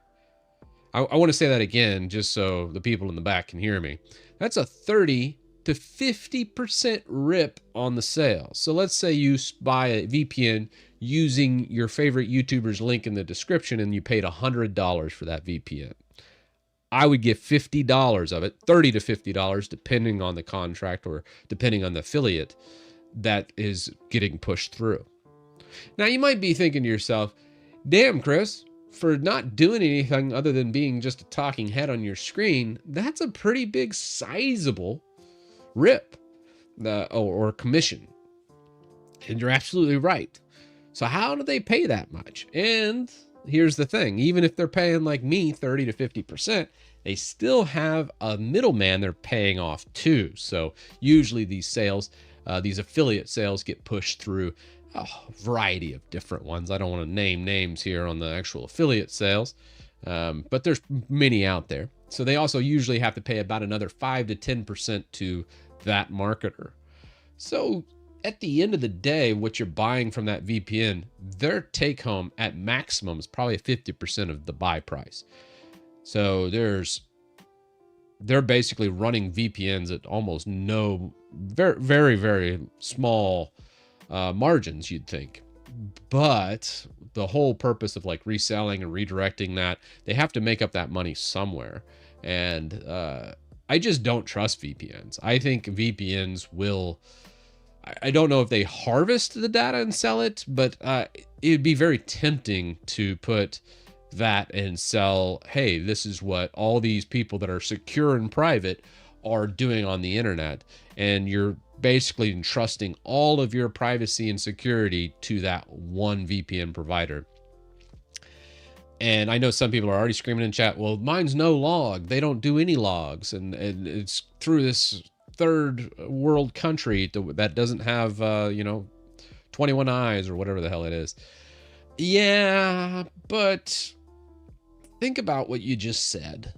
I want to say that again, just so the people in the back can hear me. That's a 30 to 50% rip on the sale. So let's say you buy a VPN using your favorite YouTuber's link in the description, and you paid $100 for that VPN. I would get $50 of it, $30 to $50, depending on the contract or depending on the affiliate that is getting pushed through. Now, you might be thinking to yourself, damn, Chris, for not doing anything other than being just a talking head on your screen, that's a pretty big, sizable rip or commission. And you're absolutely right. So how do they pay that much? And here's the thing, even if they're paying like me 30 to 50%, they still have a middleman they're paying off too. So usually these sales, these affiliate sales, get pushed through a variety of different ones. I don't want to name names here on the actual affiliate sales, But there's many out there. So they also usually have to pay about another 5 to 10% to that marketer. So at the end of the day, what you're buying from that VPN, their take home at maximum is probably 50% of the buy price. So they're basically running VPNs at almost no, very, very, very small margins, you'd think. But the whole purpose of like reselling and redirecting that, they have to make up that money somewhere. And I just don't trust VPNs. I think VPNs will, I don't know if they harvest the data and sell it, but it'd be very tempting to put that and sell, hey, this is what all these people that are secure and private are doing on the internet. And you're basically entrusting all of your privacy and security to that one VPN provider. And I know some people are already screaming in chat, well, mine's no log. They don't do any logs. And it's through this third world country that doesn't have, 21 eyes or whatever the hell it is. Yeah, but think about what you just said.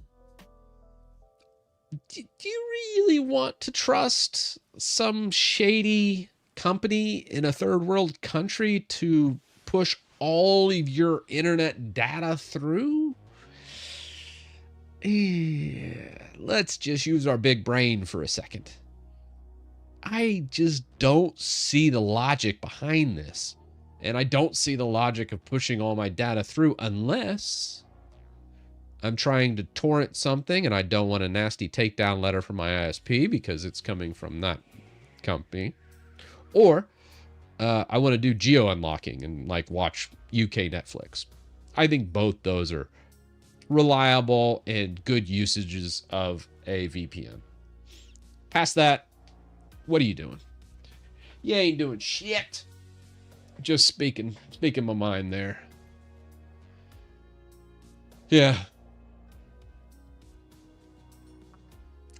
Do you really want to trust some shady company in a third world country to push all of your internet data through? Let's just use our big brain for a second. I just don't see the logic behind this. And I don't see the logic of pushing all my data through unless I'm trying to torrent something and I don't want a nasty takedown letter from my ISP because it's coming from that company. Or I want to do geo unlocking and like watch UK Netflix. I think both those are reliable and good usages of a VPN. Past that, what are you doing? You ain't doing shit. Just speaking my mind there. Yeah.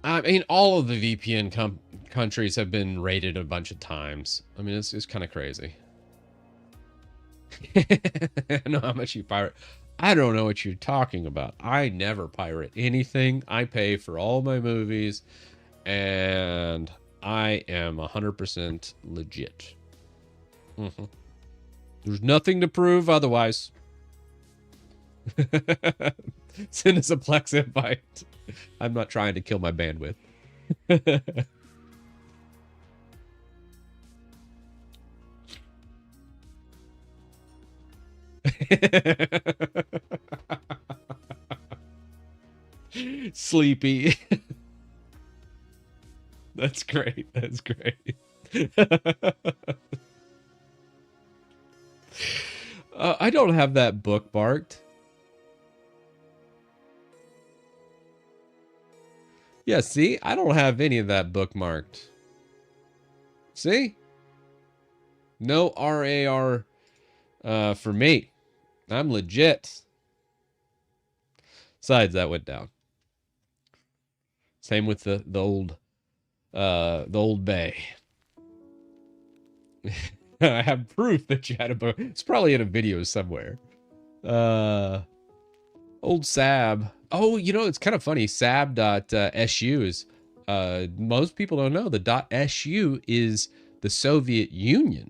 I mean, all of the VPN countries have been raided a bunch of times. I mean, it's kind of crazy. I know how much you pirate. I don't know what you're talking about. I never pirate anything. I pay for all my movies, and I am 100% legit. There's nothing to prove otherwise. Send us a Plex invite. I'm not trying to kill my bandwidth. Sleepy. That's great. That's great. I don't have that bookmarked. Yeah, see? I don't have any of that bookmarked. See? No RAR for me. I'm legit. Besides, that went down. Same with the old bay. I have proof that you had a book. It's probably in a video somewhere. Old Sab. Oh, you know, it's kind of funny. Sab.su is, most people don't know, the .su is the Soviet Union.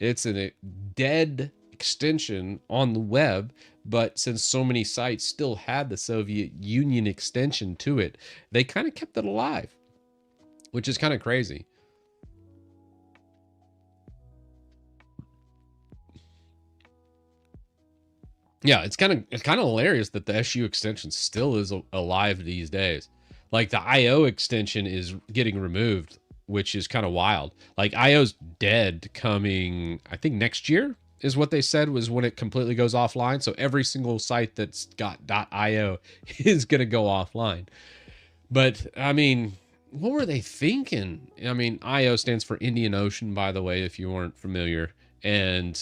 It's a dead extension on the web, but since so many sites still had the Soviet Union extension to it, they kind of kept it alive, which is kind of crazy. Yeah, it's kind of hilarious that the SU extension still is alive these days. Like the IO extension is getting removed, which is kind of wild. Like IO's dead coming, I think next year is what they said was when it completely goes offline. So every single site that's got .io is going to go offline. But I mean, what were they thinking? I mean, IO stands for Indian Ocean, by the way, if you weren't familiar. And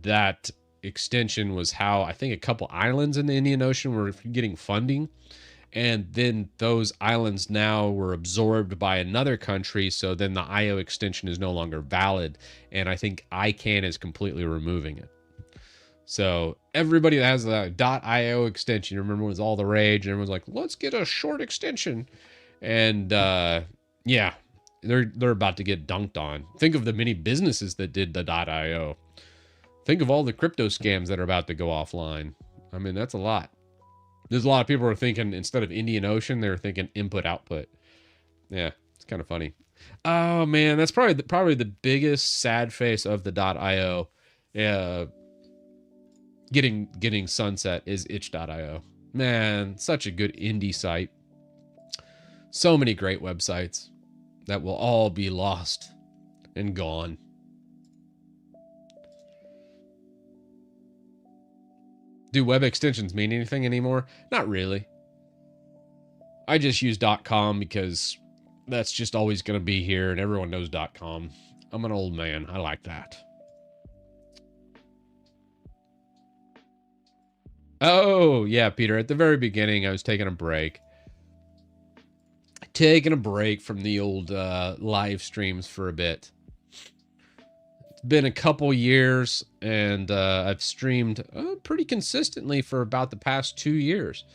that extension was how I think a couple islands in the Indian Ocean were getting funding, and then those islands now were absorbed by another country, so then the IO extension is no longer valid, and I think ICANN is completely removing it. So everybody that has the .io extension, remember, was all the rage, and everyone's like, let's get a short extension. And yeah, they're about to get dunked on. Think of the many businesses that did the .io. Think of all the crypto scams that are about to go offline. I mean, that's a lot. There's a lot of people who are thinking, instead of Indian Ocean, they're thinking input output. Yeah, it's kind of funny. Oh man, that's probably the biggest sad face of the .io. Getting sunset is itch.io. Man, such a good indie site. So many great websites that will all be lost and gone. Do web extensions mean anything anymore? Not really. I just use .com because that's just always going to be here and everyone knows .com. I'm an old man. I like that. Oh, yeah, Peter. At the very beginning, I was taking a break. Taking a break from the old live streams for a bit. It's been a couple years, and I've streamed pretty consistently for about the past 2 years.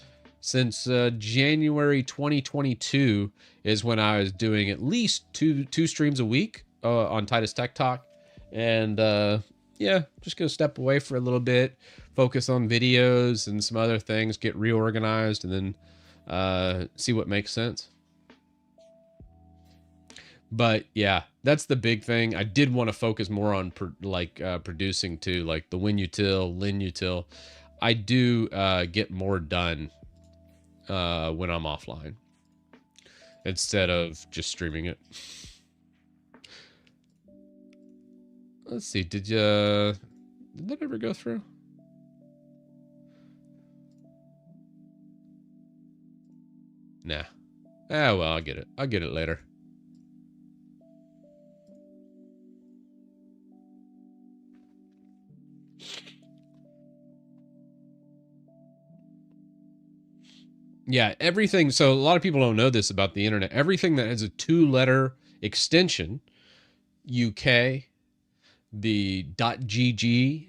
Since January 2022 is when I was doing at least two streams a week on Titus Tech Talk. And yeah, just gonna step away for a little bit, focus on videos and some other things, get reorganized, and then see what makes sense. But yeah, that's the big thing. I did want to focus more on producing too, like the WinUtil, LinUtil. I do get more done when I'm offline instead of just streaming it. Let's see, did that ever go through? Nah. Ah, well, I'll get it. I'll get it later. Yeah, everything. So a lot of people don't know this about the internet. Everything that has a 2-letter extension, UK, the .gg,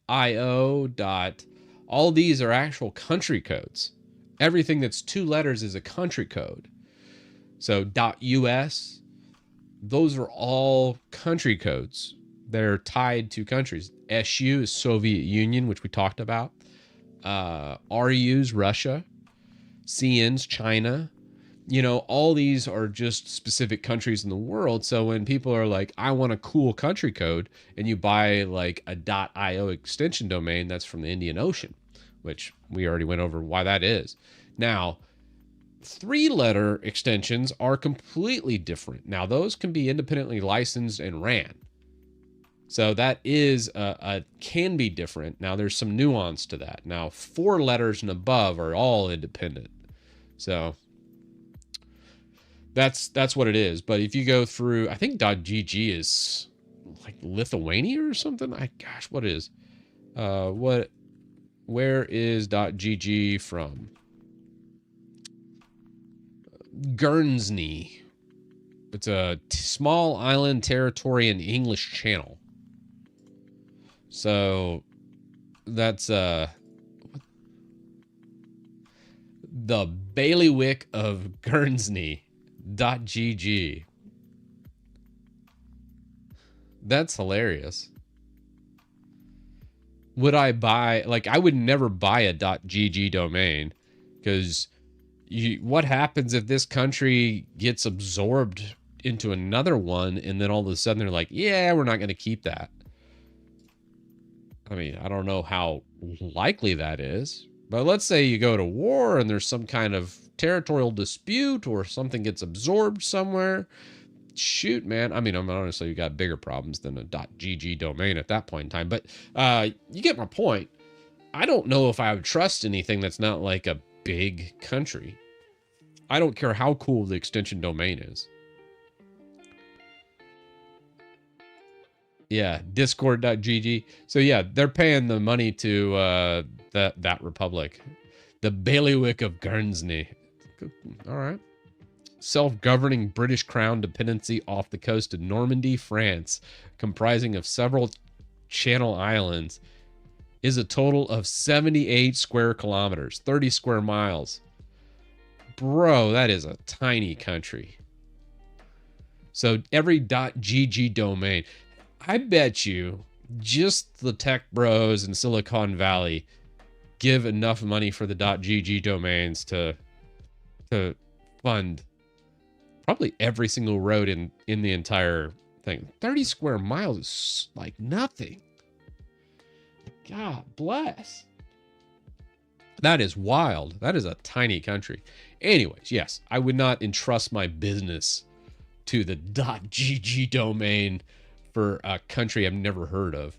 .io, all these are actual country codes. Everything that's 2 letters is a country code. So .us, those are all country codes. They're tied to countries. SU is Soviet Union, which we talked about. RU's Russia. CN's China. You know, all these are just specific countries in the world. So when people are like, I want a cool country code, and you buy like a .io extension domain, that's from the Indian Ocean, which we already went over why that is. Now, 3-letter extensions are completely different. Now, those can be independently licensed and ran. So that is can be different. Now, there's some nuance to that. Now, 4 letters and above are all independent. So that's what it is. But if you go through, I think .gg is like Lithuania or something. Gosh, what is? Where is .gg from? Guernsey. It's a small island territory in the English Channel. So that's the bailiwick of Guernsey .gg. That's hilarious. Would I buy, like, I would never buy a .gg domain, because what happens if this country gets absorbed into another one, and then all of a sudden they're like, yeah, we're not going to keep that. I mean, I don't know how likely that is, but let's say you go to war and there's some kind of territorial dispute or something gets absorbed somewhere. Shoot, man. I mean, honestly, you got bigger problems than a .gg domain at that point in time, but you get my point. I don't know if I would trust anything that's not like a big country. I don't care how cool the extension domain is. Yeah, discord.gg. So yeah, they're paying the money to that republic. The bailiwick of Guernsey. All right. Self-governing British Crown dependency off the coast of Normandy, France, comprising of several Channel Islands. is a total of 78 square kilometers, 30 square miles. Bro, that is a tiny country. So every .gg domain, I bet you just the tech bros in Silicon Valley give enough money for the .gg domains to fund probably every single road in the entire thing. 30 square miles is like nothing. God bless. That is wild. That is a tiny country. Anyways, yes, I would not entrust my business to the .gg domain for a country I've never heard of.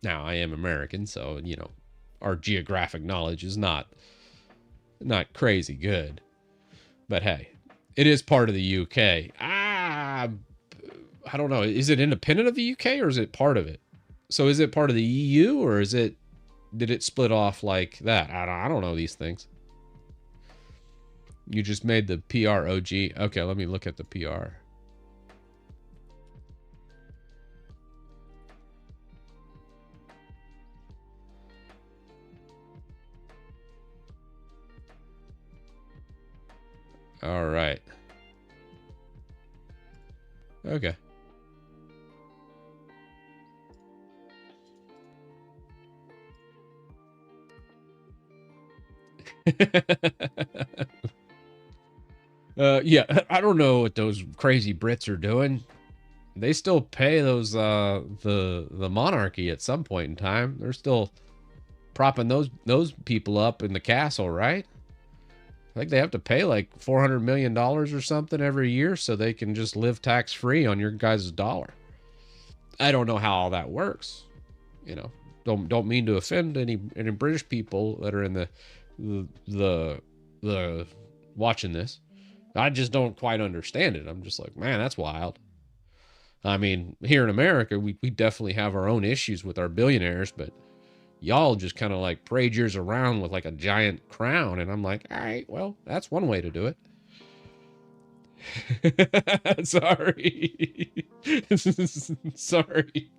Now, I am American, so, you know, our geographic knowledge is not crazy good. But hey, it is part of the UK. I don't know. Is it independent of the UK or is it part of it? So is it part of the EU or did it split off like that? I don't know these things. You just made the PROG. Okay, let me look at the PR. All right. Okay. Yeah, I don't know what those crazy Brits are doing. They still pay those the monarchy at some point in time. They're still propping those people up in the castle, right? I think they have to pay like $400 million or something every year so they can just live tax free on your guys' dollar. I don't know how all that works. You know, don't mean to offend any British people that are in the watching this. I just don't quite understand it. I'm just like, man, that's wild. I mean, here in America, we definitely have our own issues with our billionaires, but y'all just kind of like parade yours around with like a giant crown. And I'm like, all right, well, that's one way to do it. Sorry. Sorry.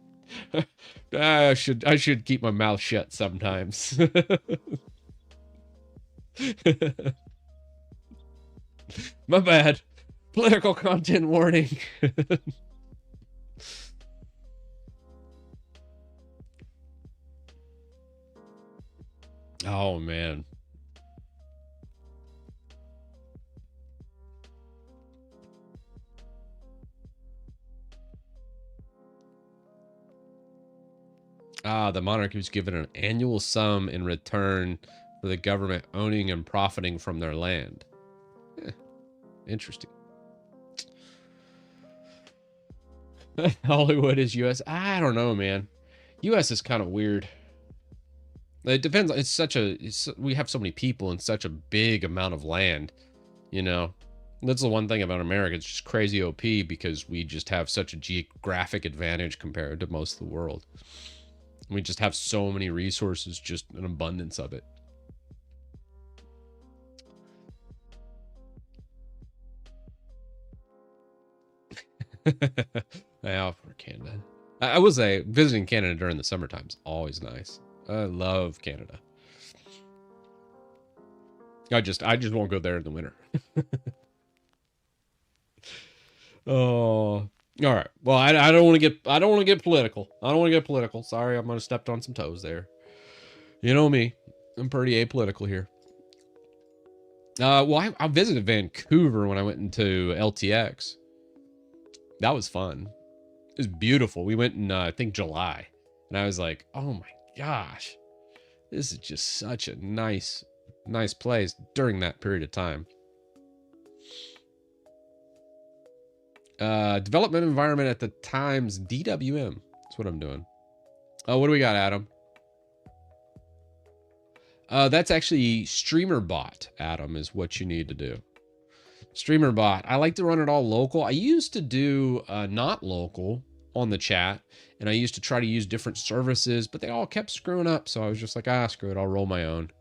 I should keep my mouth shut sometimes. My bad. Political content warning. Oh man. The monarchy was given an annual sum in return for the government owning and profiting from their land. Interesting. Hollywood is U.S. I don't know, man. U.S. is kind of weird. It depends. We have so many people and such a big amount of land, you know. That's the one thing about America. It's just crazy OP because we just have such a geographic advantage compared to most of the world. We just have so many resources, just an abundance of it. Yeah, for Canada. I will say visiting Canada during the summertime is always nice. I love Canada. I just won't go there in the winter. Oh, all right. Well, I don't want to get political. I don't want to get political. Sorry, I'm gonna stepped on some toes there. You know me. I'm pretty apolitical here. Well, I visited Vancouver when I went into LTX. That was fun. It was beautiful. We went in I think July, and I was like, oh my gosh, this is just such a nice place during that period of time. Development environment at the Times DWM. That's what I'm doing. Oh, what do we got, Adam? That's actually StreamerBot, Adam, is what you need to do. StreamerBot. I like to run it all local. I used to do not local on the chat, and I used to try to use different services, but they all kept screwing up, so I was just like, screw it, I'll roll my own.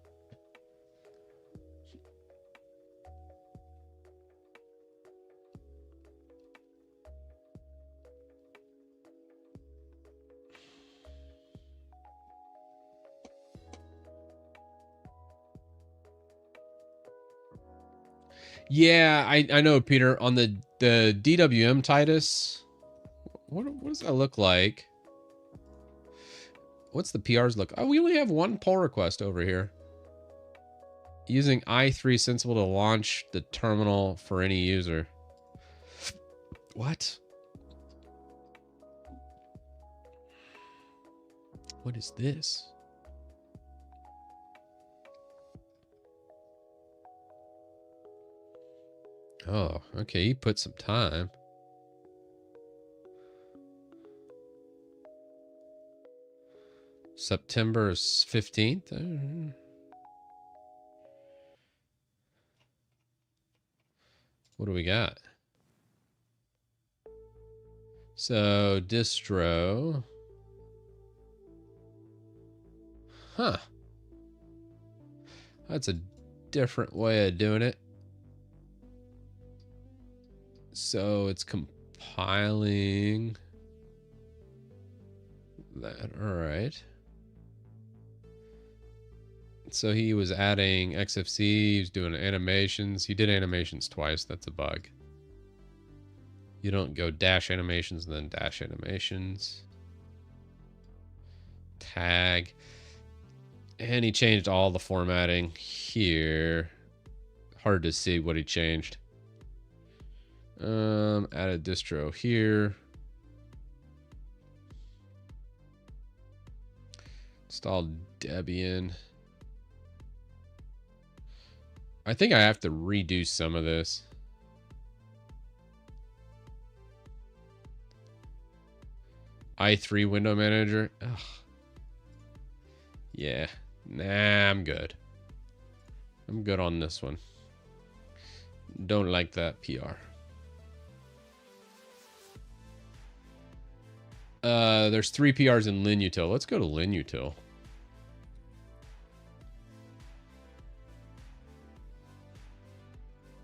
Yeah, I know, Peter. On the DWM Titus, what does that look like? What's the PRs look? Oh, we only have one pull request over here. Using i3 Sensible to launch the terminal for any user. What? What is this? Oh, okay. He put some time. September 15th. What do we got? So, distro. Huh. That's a different way of doing it. So, it's compiling that. All right. So, he was adding XFC. He was doing animations. He did animations twice. That's a bug. You don't go dash animations and then dash animations. Tag. And he changed all the formatting here. Hard to see what he changed. Added distro here. Installed Debian. I think I have to redo some of this. i3 window manager. Ugh. Yeah. Nah, I'm good. I'm good on this one. Don't like that PR. There's 3 PRs in Linutil. Let's go to Linutil.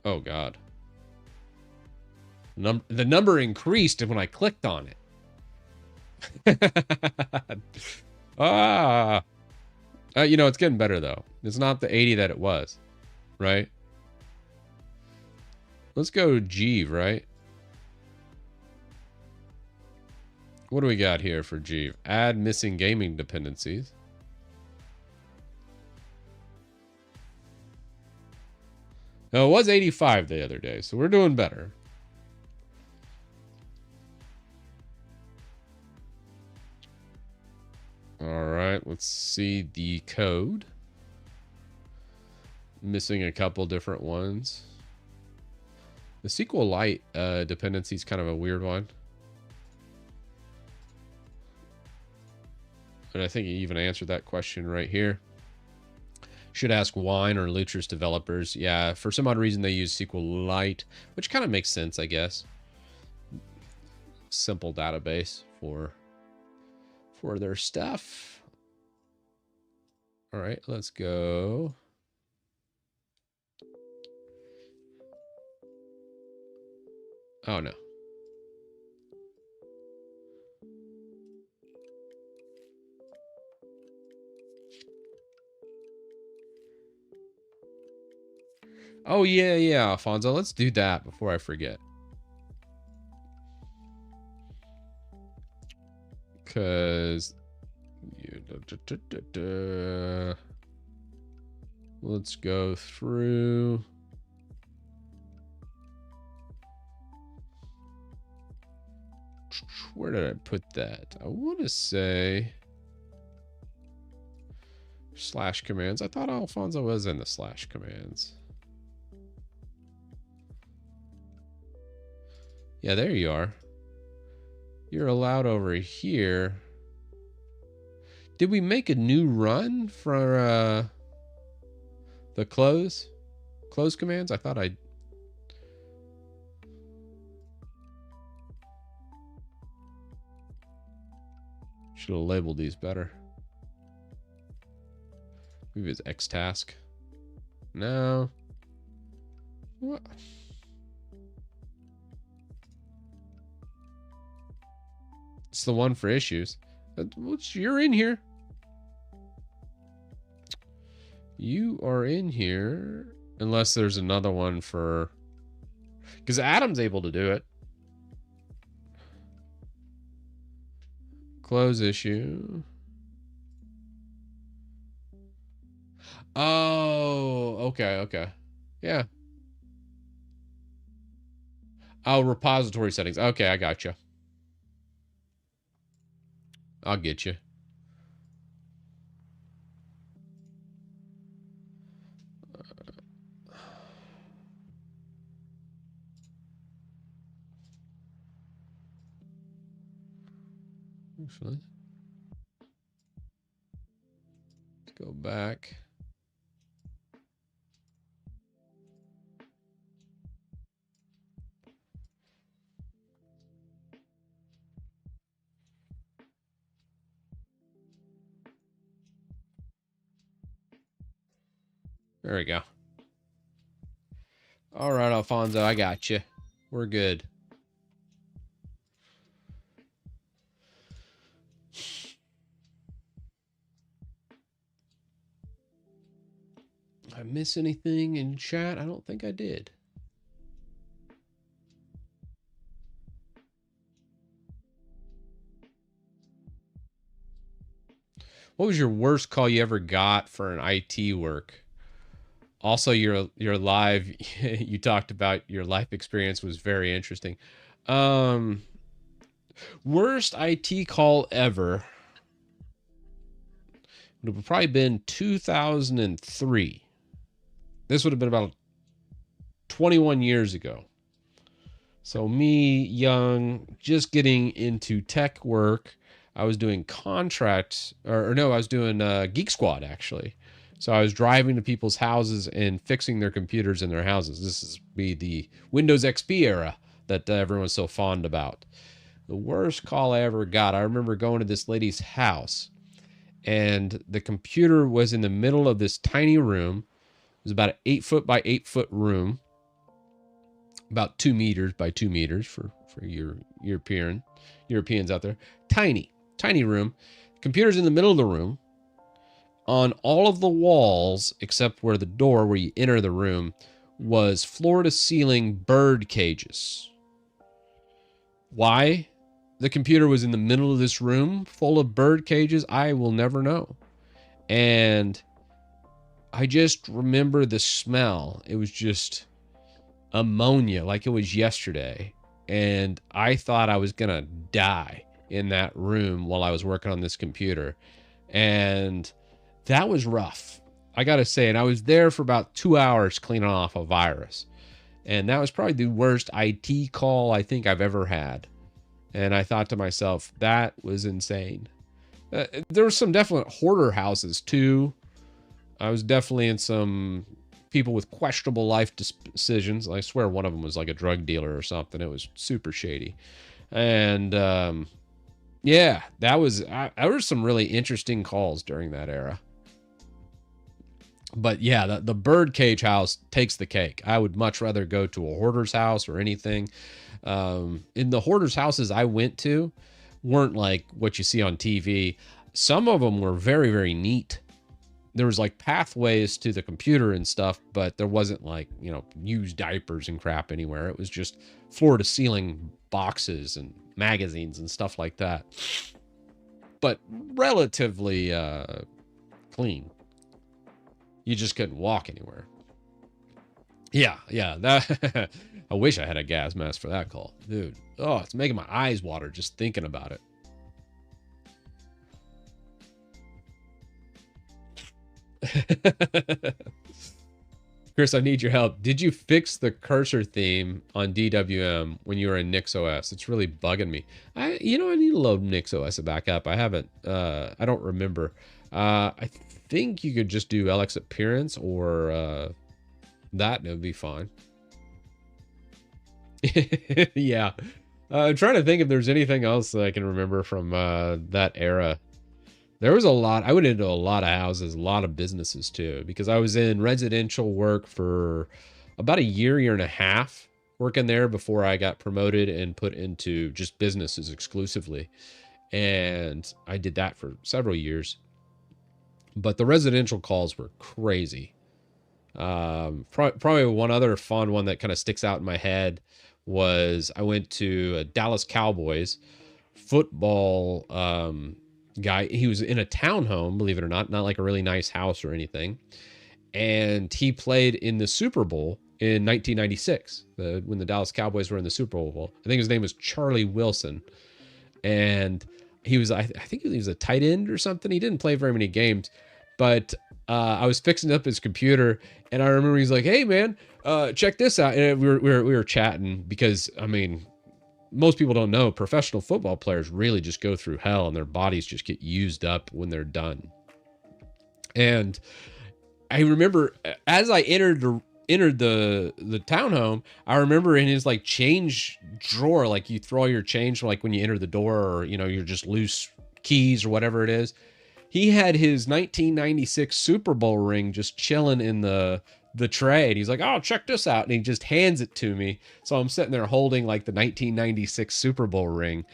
Oh, God. The number increased when I clicked on it. You know, it's getting better, though. It's not the 80 that it was, right? Let's go Jeeve, right? What do we got here for Jeeve? Add missing gaming dependencies. No, it was 85 the other day, so we're doing better. All right, let's see the code. Missing a couple different ones. The SQLite dependency is kind of a weird one. And I think you even answered that question right here. Should ask Wine or Lutris developers. Yeah, for some odd reason they use SQLite, which kind of makes sense, I guess. Simple database for their stuff. All right, let's go. Oh, no. Oh, yeah, Alfonso. Let's do that before I forget. Because... let's go through... Where did I put that? I want to say... slash commands. I thought Alfonso was in the slash commands. Yeah, there you are. You're allowed over here. Did we make a new run for the close commands? I thought I... should have labeled these better. Maybe it's X task. No. What? It's the one for issues. You're in here. You are in here. Unless there's another one for... Because Adam's able to do it. Close issue. Oh, okay, okay. Yeah. Oh, repository settings. Okay, I got you. I'll get you. Actually, let's go back. There we go. All right, Alfonso, I got you. We're good. I miss anything in chat? I don't think I did. What was your worst call you ever got for an IT work? Also, your live, you talked about your life experience was very interesting. Worst IT call ever would have probably been 2003. This would have been about 21 years ago. So me, young, just getting into tech work. I was doing contracts, or no, I was doing Geek Squad, actually. So I was driving to people's houses and fixing their computers in their houses. This is the Windows XP era that everyone's so fond about. The worst call I ever got, I remember going to this lady's house, and the computer was in the middle of this tiny room. It was about an 8-foot by 8-foot room, about 2 meters by 2 meters for your Europeans out there. Tiny room. Computer's in the middle of the room. On all of the walls, except where the door where you enter the room, was floor to ceiling bird cages. Why the computer was in the middle of this room full of bird cages, I will never know. And I just remember the smell. It was just ammonia, like it was yesterday. And I thought I was gonna die in that room while I was working on this computer. And that was rough, I gotta say. And I was there for about 2 hours cleaning off a virus. And that was probably the worst IT call I think I've ever had. And I thought to myself, that was insane. There were some definite hoarder houses too. I was definitely in some people with questionable life decisions. I swear one of them was like a drug dealer or something. It was super shady. And yeah, there were some really interesting calls during that era. But yeah, the birdcage house takes the cake. I would much rather go to a hoarder's house or anything. In the hoarder's houses I went to weren't like what you see on TV. Some of them were very, very neat. There was like pathways to the computer and stuff, but there wasn't like, you know, used diapers and crap anywhere. It was just floor to ceiling boxes and magazines and stuff like that. But relatively clean. You just couldn't walk anywhere. Yeah, that I wish I had a gas mask for that call. Dude, oh, it's making my eyes water just thinking about it. Chris, I need your help. Did you fix the cursor theme on DWM when you were in NixOS? It's really bugging me. I need to load NixOS back up. I haven't. I don't remember. I think you could just do LX appearance or that, and it would be fine. Yeah. I'm trying to think if there's anything else that I can remember from that era. There was a lot. I went into a lot of houses, a lot of businesses too, because I was in residential work for about a year and a half working there before I got promoted and put into just businesses exclusively. And I did that for several years. But the residential calls were crazy. Probably one other fun one that kind of sticks out in my head was I went to a Dallas Cowboys football guy. He was in a townhome, believe it or not like a really nice house or anything. And he played in the Super Bowl in 1996, when the Dallas Cowboys were in the Super Bowl. I think his name was Charlie Wilson. And he was, I think he was a tight end or something. He didn't play very many games, but I was fixing up his computer, and I remember he's like, "Hey man, check this out." And we were chatting because, I mean, most people don't know professional football players really just go through hell, and their bodies just get used up when they're done. And I remember as I entered the townhome, I remember in his like change drawer, like you throw your change like when you enter the door, or you're just loose keys or whatever it is. He had his 1996 Super Bowl ring just chilling in the tray, and he's like, "Oh, check this out," and he just hands it to me. So I'm sitting there holding like the 1996 Super Bowl ring,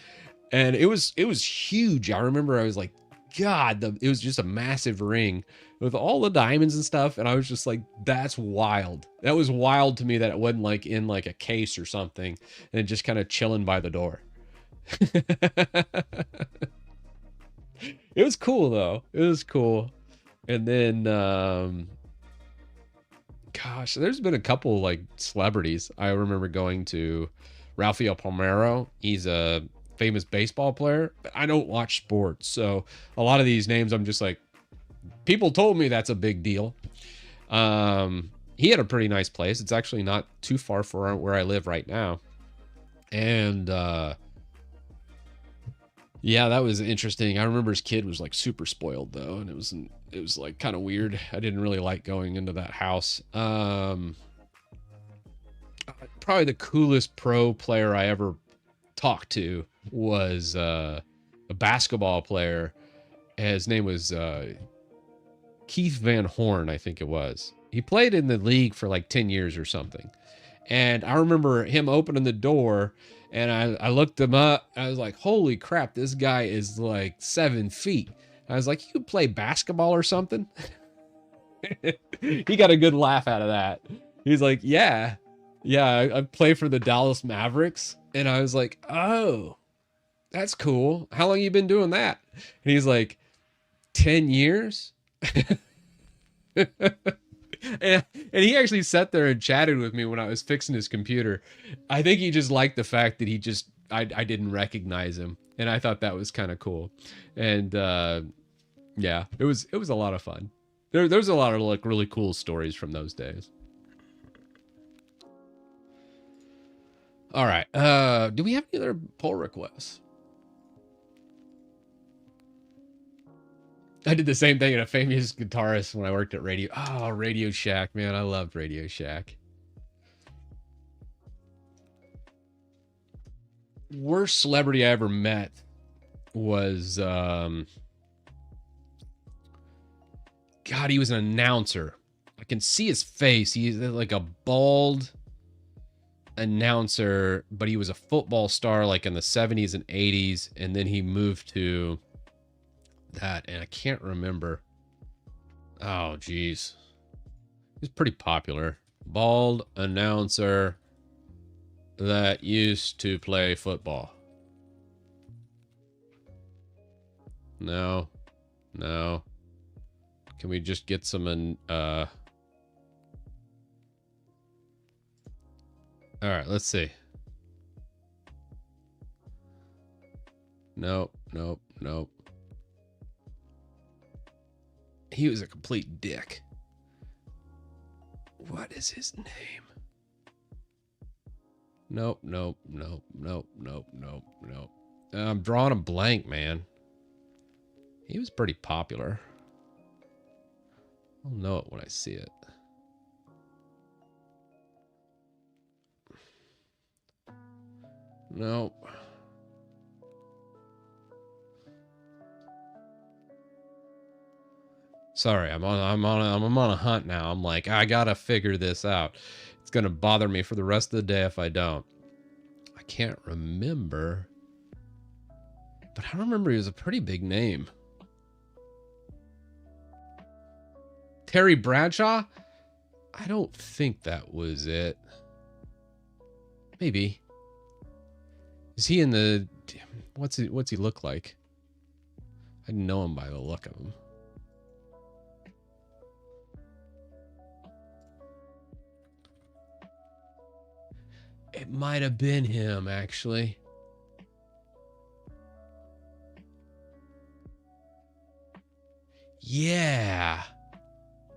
and it was huge. I remember I was like, God, it was just a massive ring with all the diamonds and stuff. And I was just like, that's wild. That was wild to me that it wasn't like in like a case or something and just kind of chilling by the door. It was cool though. It was cool. And then, gosh, there's been a couple like celebrities. I remember going to Rafael Palmeiro. He's a famous baseball player, but I don't watch sports, so a lot of these names I'm just like, people told me that's a big deal. He had a pretty nice place. It's actually not too far from where I live right now, and yeah, that was interesting. I remember his kid was like super spoiled though, and it was like kind of weird. I didn't really like going into that house. Probably the coolest pro player I ever talked to was a basketball player. His name was Keith Van Horn, I think it was. He played in the league for like 10 years or something. And I remember him opening the door, and I looked him up. I was like, holy crap, this guy is like 7 feet. I was like, you could play basketball or something? He got a good laugh out of that. He's like, yeah, I play for the Dallas Mavericks. And I was like, oh, that's cool. How long you been doing that? And he's like, 10 years? and he actually sat there and chatted with me when I was fixing his computer. I think he just liked the fact that I didn't recognize him. And I thought that was kind of cool. And yeah, it was a lot of fun. There's a lot of like really cool stories from those days. All right. Do we have any other poll requests? I did the same thing at a famous guitarist when I worked at Radio. Oh, Radio Shack, man. I loved Radio Shack. Worst celebrity I ever met was, God, he was an announcer. I can see his face. He's like a bald announcer, but he was a football star like in the 70s and 80s. And then he moved to that, and I can't remember. Oh, geez. He's pretty popular. Bald announcer that used to play football. No. Can we just get some all right, let's see. Nope. He was a complete dick. What is his name? Nope. I'm drawing a blank, man. He was pretty popular. I'll know it when I see it. Nope. Sorry, I'm on a hunt now. I'm like, I gotta figure this out. It's gonna bother me for the rest of the day if I don't. I can't remember, but I remember he was a pretty big name. Terry Bradshaw? I don't think that was it. Maybe. Is he in the... What's he look like? I know him by the look of him. It might have been him, actually. Yeah.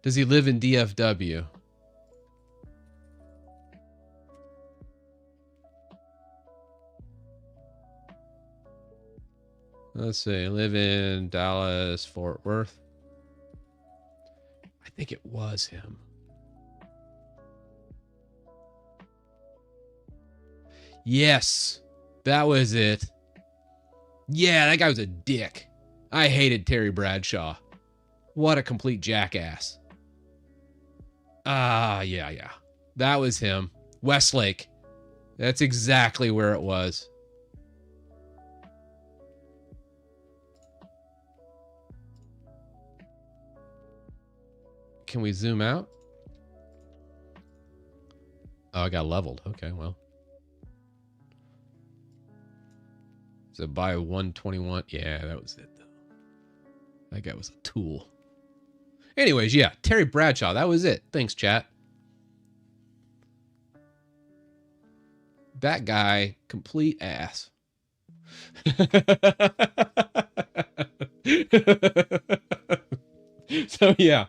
Does he live in DFW? Let's see. Live in Dallas, Fort Worth. I think it was him. Yes, that was it. Yeah, that guy was a dick. I hated Terry Bradshaw. What a complete jackass. Yeah. That was him. Westlake. That's exactly where it was. Can we zoom out? Oh, I got leveled. Okay, well. So by 121. Yeah, that was it, though. That guy was a tool. Anyways, yeah, Terry Bradshaw. That was it. Thanks, chat. That guy, complete ass. So, yeah.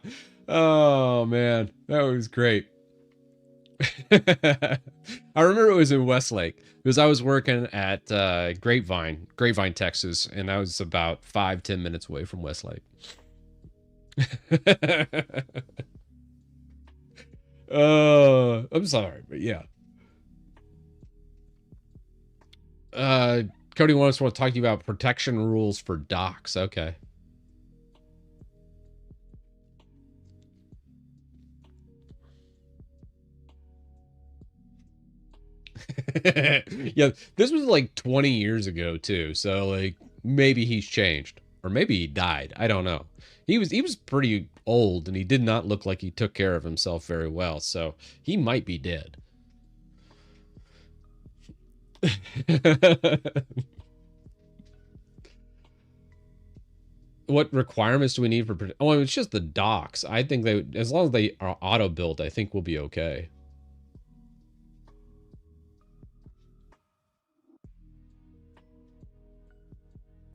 Oh, man. That was great. I remember it was in Westlake because I was working at Grapevine, Texas, and I was about 5-10 minutes away from Westlake. I'm sorry, but yeah. Cody wants to talk to you about protection rules for docks. Okay. Yeah, this was like 20 years ago too, so like maybe he's changed or maybe he died. I don't know. He was pretty old and he did not look like he took care of himself very well, so he might be dead. What requirements do we need for... Oh, it's just the docks. I think they, as long as they are auto built, I think we'll be okay.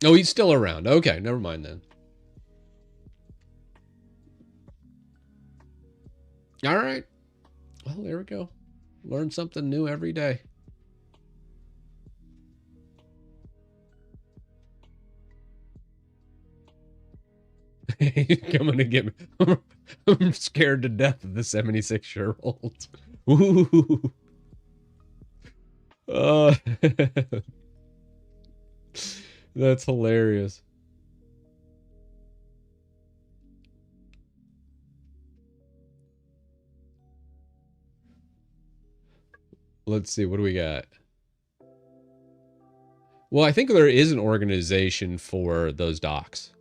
Oh, he's still around. Okay, never mind then. All right. Well, there we go. Learn something new every day. He's coming to get me. I'm scared to death of the 76-year-old. Ooh. That's hilarious. Let's see, what do we got? Well, I think there is an organization for those docks.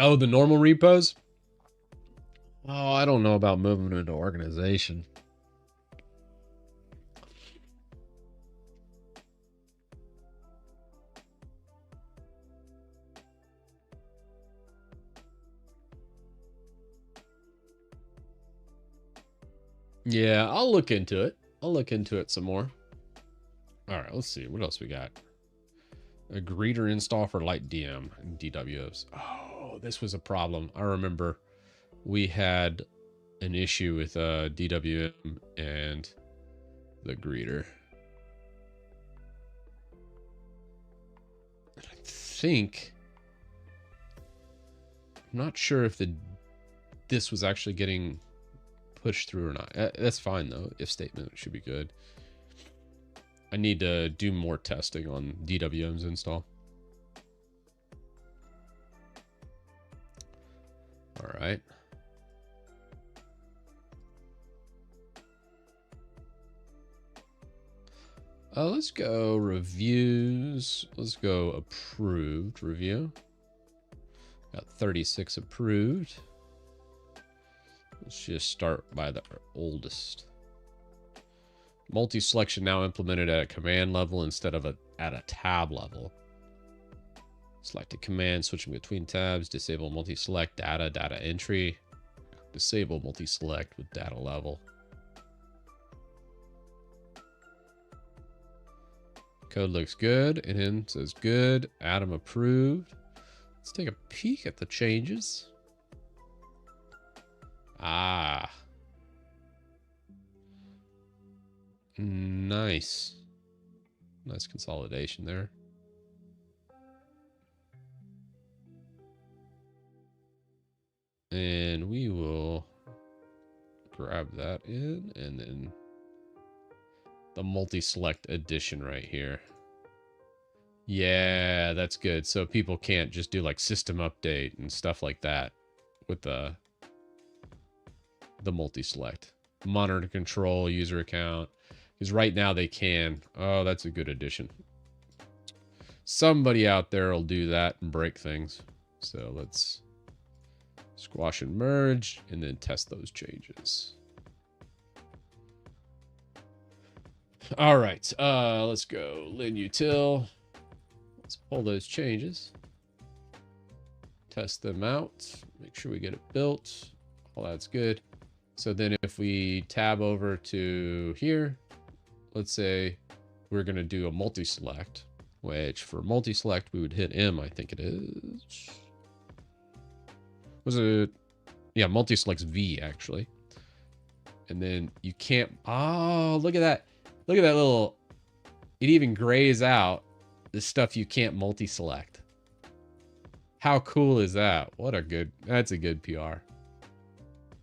Oh, the normal repos? Oh, I don't know about moving into organization. Yeah, I'll look into it. I'll look into it some more. All right, let's see. What else we got? A greeter install for light DM and DWs. Oh, this was a problem. I remember we had an issue with DWM and the greeter. I think... I'm not sure if this was actually getting pushed through or not. That's fine, though. If statement should be good. I need to do more testing on DWM's install. All right. Let's go reviews. Let's go approved review. Got 36 approved. Let's just start by the oldest. Multi-selection now implemented at a command level instead of at a tab level. Select a command, switching between tabs. Disable multi-select data entry. Disable multi-select with data level. Code looks good. And in says good. Adam approved. Let's take a peek at the changes. Ah. Nice. Nice consolidation there. And we will grab that in, and then the multi-select edition right here. Yeah, that's good. So people can't just do like system update and stuff like that with the multi-select. Monitor control, user account. Because right now they can. Oh, that's a good addition. Somebody out there will do that and break things. So let's squash and merge and then test those changes. All right, let's go linutil. Let's pull those changes. Test them out. Make sure we get it built. All that's good. So then if we tab over to here, let's say we're going to do a multi-select, which for multi-select, we would hit M, I think it is. Was it? Yeah, multi-select's V, actually. And then you can't... Oh, look at that. Look at that little... It even grays out the stuff you can't multi-select. How cool is that? What a good... That's a good PR.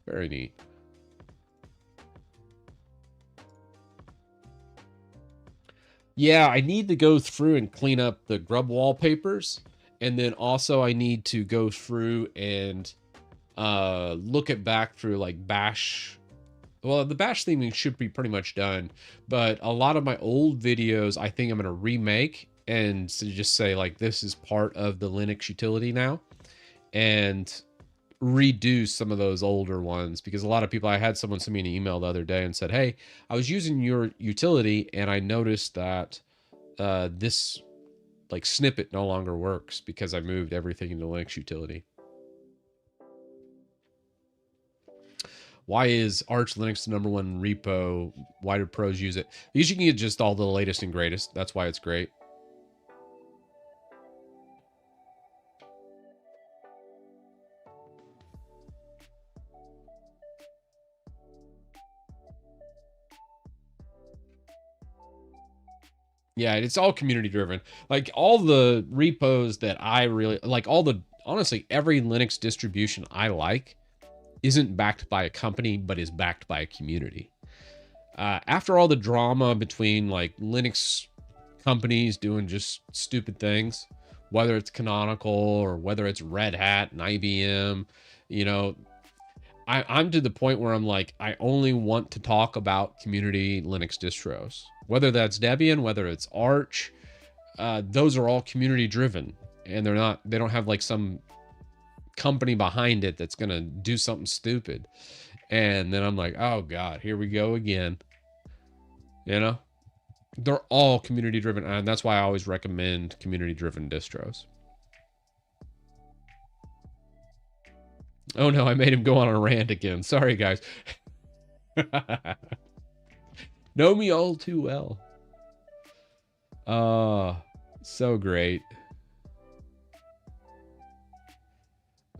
Very neat. Yeah, I need to go through and clean up the grub wallpapers. And then also I need to go through and look at back through like Bash. Well, the Bash theming should be pretty much done. But a lot of my old videos, I think I'm going to remake. And so just say like, this is part of the Linux utility now. And redo some of those older ones. Because a lot of people, I had someone send me an email the other day and said, hey, I was using your utility and I noticed that this like snippet no longer works because I moved everything into Linux utility. Why is Arch Linux the #1 repo? Why do pros use it? Because you can get just all the latest and greatest. That's why it's great. Yeah, it's all community driven. Like all the repos that I really like, honestly, every Linux distribution I like isn't backed by a company, but is backed by a community. After all the drama between like Linux companies doing just stupid things, whether it's Canonical or whether it's Red Hat and IBM, you know, I'm to the point where I'm like, I only want to talk about community Linux distros, whether that's Debian, whether it's Arch, those are all community driven, and they don't have like some company behind it that's going to do something stupid. And then I'm like, oh God, here we go again. You know, they're all community driven. And that's why I always recommend community driven distros. Oh no, I made him go on a rant again. Sorry, guys. Know me all too well. So great.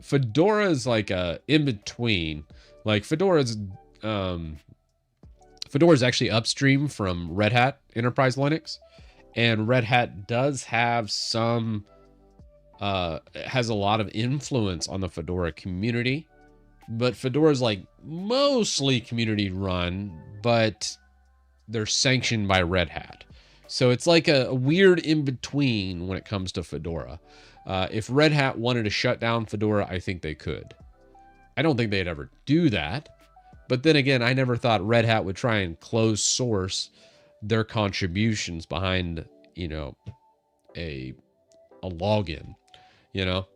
Fedora is like a in-between. Like Fedora's actually upstream from Red Hat Enterprise Linux. And Red Hat does have some has a lot of influence on the Fedora community, but Fedora's like mostly community run, but they're sanctioned by Red Hat. So it's like a weird in-between when it comes to Fedora. If Red Hat wanted to shut down Fedora, I think they could. I don't think they'd ever do that. But then again, I never thought Red Hat would try and close source their contributions behind, you know, a login, you know,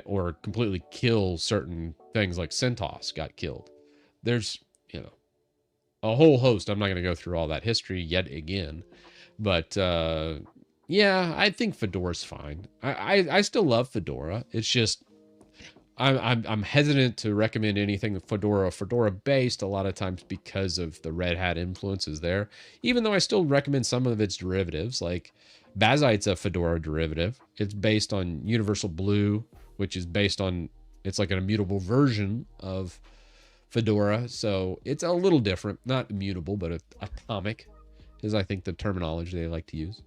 or completely kill certain things like CentOS got killed. There's, you know, a whole host. I'm not going to go through all that history yet again, but yeah, I think Fedora's fine. I still love Fedora. It's just I'm hesitant to recommend anything Fedora based a lot of times because of the Red Hat influences there. Even though I still recommend some of its derivatives, like Bazite's a Fedora derivative. It's based on Universal Blue, which is based on, it's like an immutable version of Fedora. So it's a little different, not immutable, but atomic is, I think, the terminology they like to use.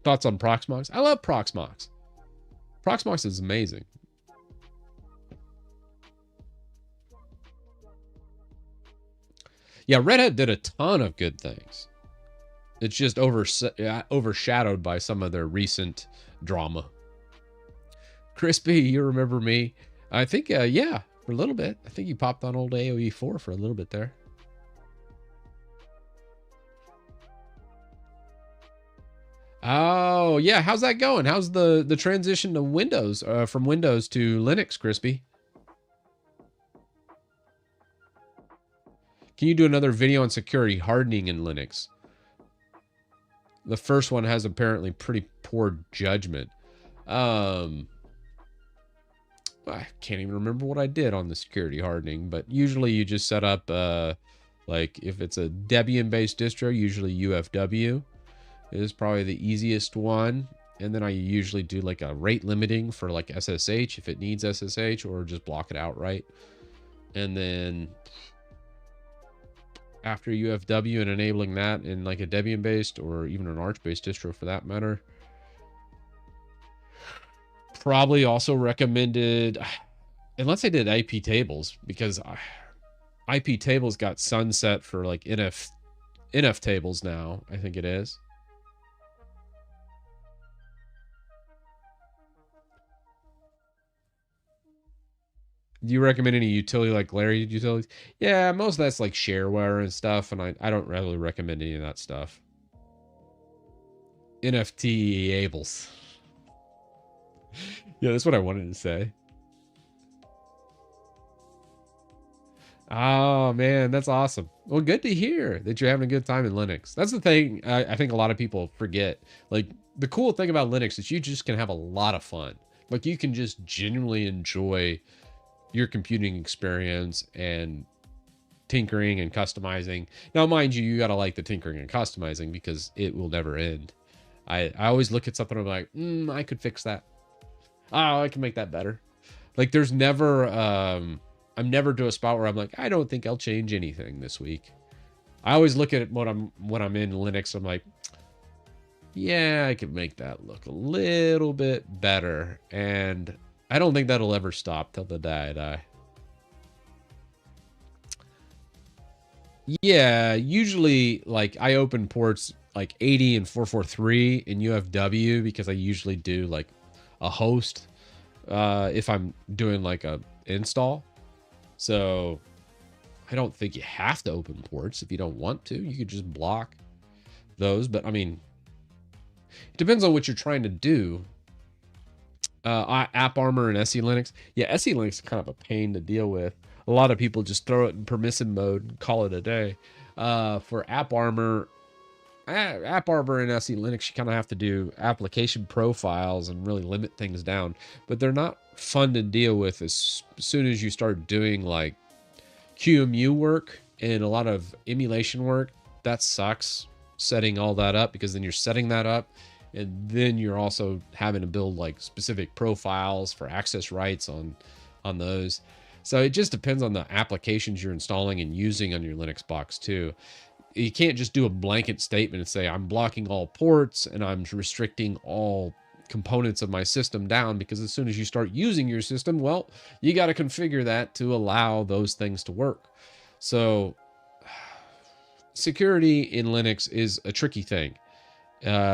Thoughts on Proxmox? I love Proxmox. Proxmox is amazing. Yeah, Red Hat did a ton of good things. It's just overshadowed by some of their recent drama. Crispy, you remember me? I think, yeah, for a little bit. I think you popped on old AOE4 for a little bit there. Oh, yeah. How's that going? How's the transition to Windows, from Windows to Linux, Crispy? Can you do another video on security hardening in Linux? The first one has apparently pretty poor judgment. I can't even remember what I did on the security hardening, but usually you just set up, like if it's a Debian-based distro, usually UFW is probably the easiest one. And then I usually do like a rate limiting for like SSH if it needs SSH, or just block it outright. And then after UFW and enabling that in like a Debian-based or even an Arch-based distro for that matter, probably also recommended, unless I did IP tables, because IP tables got sunset for like NF tables now, I think it is. Do you recommend any utility like Glary utilities? Yeah, most of that's like shareware and stuff, and I don't really recommend any of that stuff. NFT enables. Yeah, that's what I wanted to say. Oh, man, that's awesome. Well, good to hear that you're having a good time in Linux. That's the thing I think a lot of people forget. Like, the cool thing about Linux is you just can have a lot of fun. Like, you can just genuinely enjoy your computing experience and tinkering and customizing. Now, mind you, you got to like the tinkering and customizing because it will never end. I always look at something and I'm like, I could fix that. Oh, I can make that better. Like, there's never, I'm never to a spot where I'm like, I don't think I'll change anything this week. I always look at it when I'm in Linux. I'm like, yeah, I could make that look a little bit better. And I don't think that'll ever stop till the day I die. Yeah, usually like I open ports like 80 and 443 in UFW because I usually do like a host if I'm doing like a install. So I don't think you have to open ports if you don't want to. You could just block those. But I mean, it depends on what you're trying to do. AppArmor and SE Linux. Yeah, SE Linux is kind of a pain to deal with. A lot of people just throw it in permissive mode and call it a day. For AppArmor and SE Linux, you kind of have to do application profiles and really limit things down. But they're not fun to deal with as soon as you start doing like QEMU work and a lot of emulation work. That sucks, setting all that up, because then you're setting that up and then you're also having to build like specific profiles for access rights on those. So it just depends on the applications you're installing and using on your Linux box too. You can't just do a blanket statement and say, I'm blocking all ports and I'm restricting all components of my system down, because as soon as you start using your system, well, you got to configure that to allow those things to work. So security in Linux is a tricky thing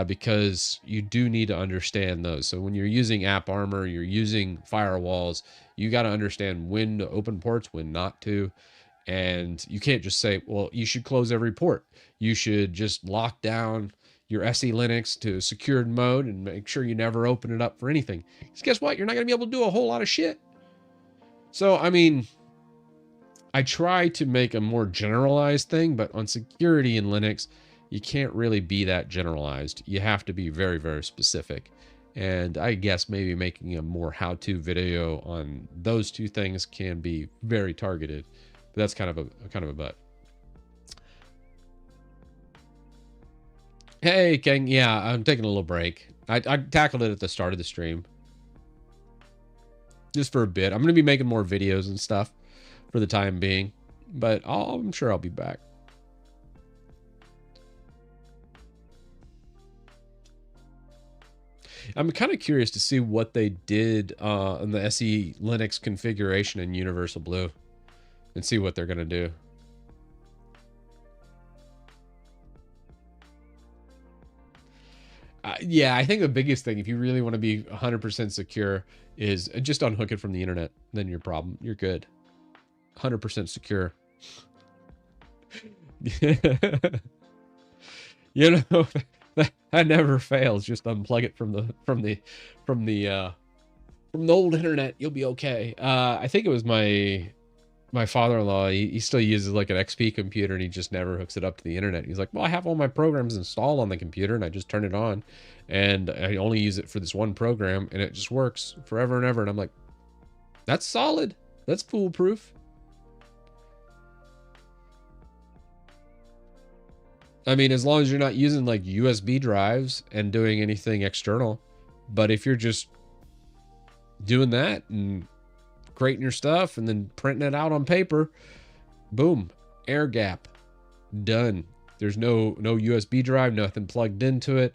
because you do need to understand those. So when you're using AppArmor, you're using firewalls, you got to understand when to open ports, when not to. And you can't just say, well, you should close every port. You should just lock down your SE Linux to secured mode and make sure you never open it up for anything. Because guess what? You're not going to be able to do a whole lot of shit. So, I mean, I try to make a more generalized thing, but on security in Linux, you can't really be that generalized. You have to be very, very specific. And I guess maybe making a more how-to video on those two things can be very targeted. But that's kind of a but. Hey, King. Yeah, I'm taking a little break. I tackled it at the start of the stream. Just for a bit. I'm going to be making more videos and stuff for the time being. But I'm sure I'll be back. I'm kind of curious to see what they did on the SE Linux configuration in Universal Blue. And see what they're going to do. Yeah, I think the biggest thing, if you really want to be 100% secure, is just unhook it from the internet. Then you're good. 100% secure. You know, that never fails. Just unplug it from the old internet. You'll be okay. I think it was my father-in-law, he still uses like an XP computer and he just never hooks it up to the internet. He's like, well, I have all my programs installed on the computer and I just turn it on and I only use it for this one program and it just works forever and ever. And I'm like, that's solid. That's foolproof. I mean, as long as you're not using like USB drives and doing anything external. But if you're just doing that and creating your stuff and then printing it out on paper, boom, air gap, done. There's no USB drive, nothing plugged into it.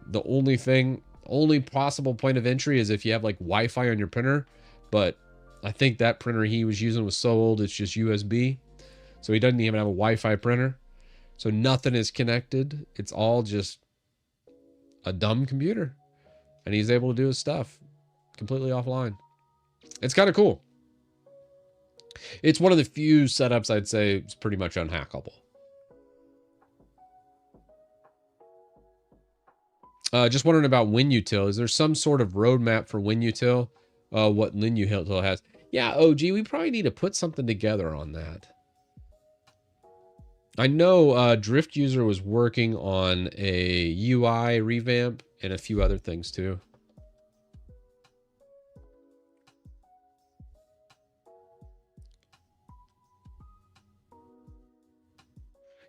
The only possible point of entry is if you have like Wi-Fi on your printer, but I think that printer he was using was so old it's just USB, so he doesn't even have a Wi-Fi printer, so nothing is connected. It's all just a dumb computer, and he's able to do his stuff completely offline. It's kind of cool. It's one of the few setups I'd say it's pretty much unhackable. Just wondering about WinUtil. Is there some sort of roadmap for WinUtil? What WinUtil has? Yeah, OG, we probably need to put something together on that. I know Drift User was working on a UI revamp and a few other things too.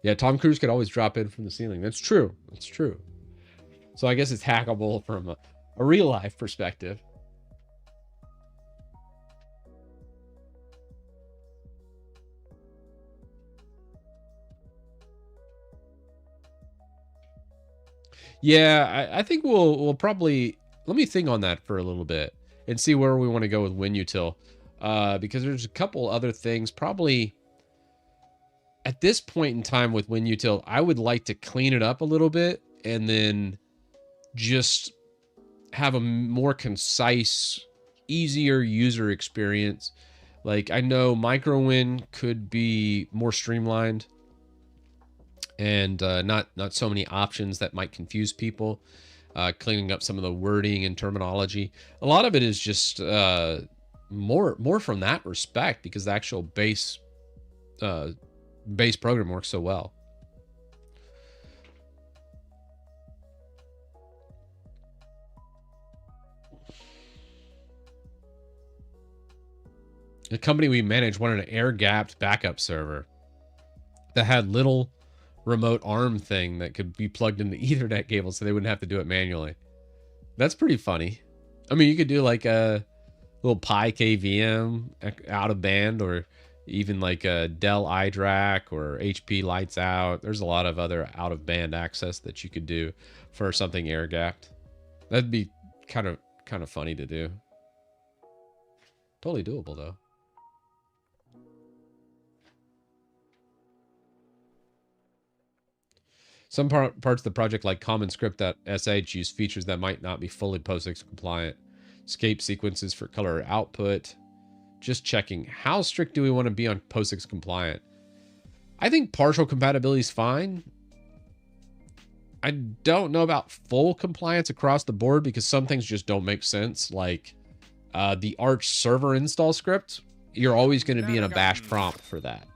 Yeah, Tom Cruise could always drop in from the ceiling. That's true. That's true. So I guess it's hackable from a real life perspective. Yeah, I think we'll probably, let me think on that for a little bit and see where we want to go with WinUtil. Because there's a couple other things probably at this point in time with WinUtil, I would like to clean it up a little bit and then just have a more concise, easier user experience. Like I know MicroWin could be more streamlined and not so many options that might confuse people. Cleaning up some of the wording and terminology. A lot of it is just more from that respect because the actual base program works so well. The company we managed wanted an air-gapped backup server that had little remote arm thing that could be plugged into Ethernet cable so they wouldn't have to do it manually. That's pretty funny. I mean, you could do like a little Pi KVM out of band or even like a Dell iDRAC or HP Lights Out. There's a lot of other out of band access that you could do for something air gapped. That'd be kind of funny to do. Totally doable though. Some parts of the project, like CommonScript.sh, use features that might not be fully POSIX compliant. Escape sequences for color output. just checking. How strict do we want to be on POSIX compliant? I think partial compatibility is fine. I don't know about full compliance across the board because some things just don't make sense. Like the Arch server install script, you're always going to be in a bash prompt for that.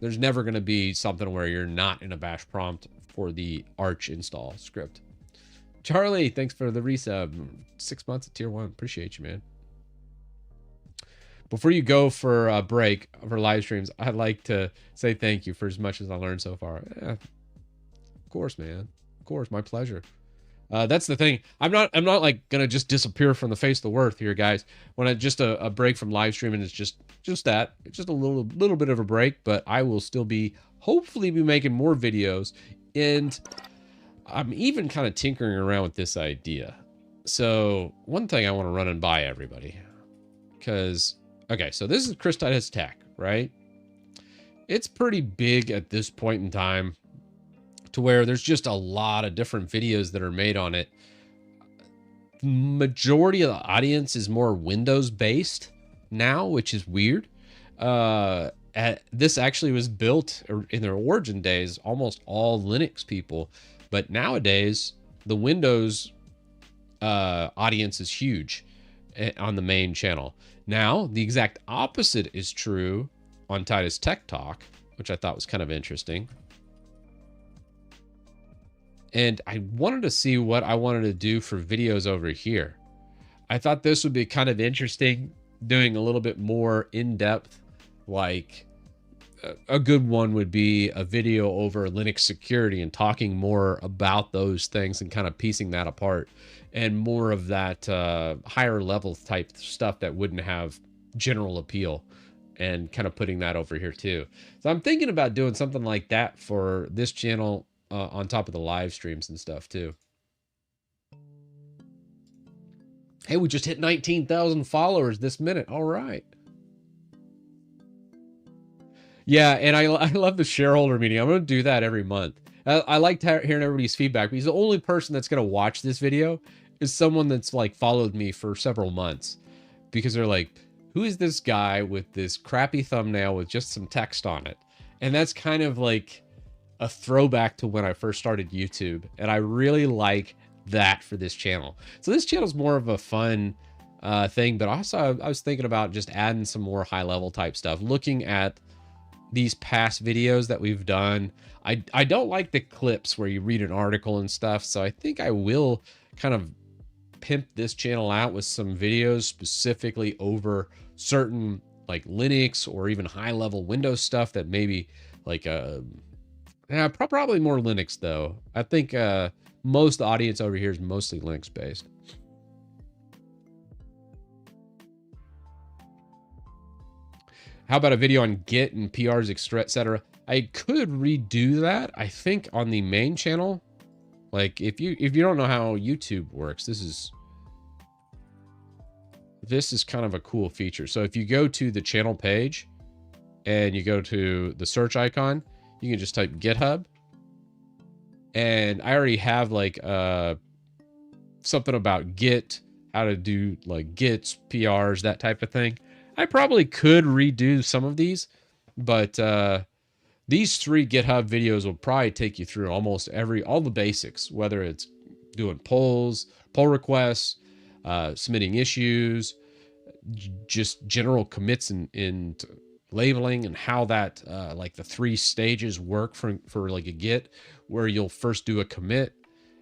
There's never going to be something where you're not in a bash prompt for the Arch install script. Charlie, thanks for the resub. 6 months at tier 1. Appreciate you, man. Before you go for a break for live streams, I'd like to say thank you for as much as I learned so far. Yeah, of course, man. Of course, my pleasure. That's the thing. I'm not like gonna just disappear from the face of the earth here, guys. When I just a break from live streaming is just that. It's just a little bit of a break, but I will still be hopefully be making more videos, and I'm even kind of tinkering around with this idea. So one thing I want to run and by everybody, because okay, so this is Titus Tech, right? It's pretty big at this point in time, to where there's just a lot of different videos that are made on it. Majority of the audience is more Windows based now, which is weird. This actually was built in their origin days, almost all Linux people, but nowadays the Windows audience is huge on the main channel. Now the exact opposite is true on Titus Tech Talk, which I thought was kind of interesting. And I wanted to see what I wanted to do for videos over here. I thought this would be kind of interesting, doing a little bit more in-depth, like a good one would be a video over Linux security and talking more about those things and kind of piecing that apart, and more of that higher level type stuff that wouldn't have general appeal, and kind of putting that over here too. So I'm thinking about doing something like that for this channel, on top of the live streams and stuff too. Hey, we just hit 19,000 followers this minute. All right. Yeah, and I love the shareholder meeting. I'm going to do that every month. I like hearing everybody's feedback, because the only person that's going to watch this video is someone that's like followed me for several months, because they're like, who is this guy with this crappy thumbnail with just some text on it? And that's kind of like a throwback to when I first started YouTube, and I really like that for this channel. So this channel is more of a fun thing, but also I was thinking about just adding some more high level type stuff, looking at these past videos that we've done. I don't like the clips where you read an article and stuff, so I think I will kind of pimp this channel out with some videos specifically over certain like Linux or even high level Windows stuff that maybe like yeah, probably more Linux though. I think most of the audience over here is mostly Linux based. How about a video on Git and PRs, etc.? I could redo that. I think on the main channel. Like if you don't know how YouTube works, this is kind of a cool feature. So if you go to the channel page and you go to the search icon, you can just type GitHub, and I already have like something about Git, how to do like Gits, PRs, that type of thing. I probably could redo some of these, but these 3 GitHub videos will probably take you through almost all the basics, whether it's doing polls, pull requests, submitting issues, just general commits and labeling, and how that like the 3 stages work for like a Git, where you'll first do a commit,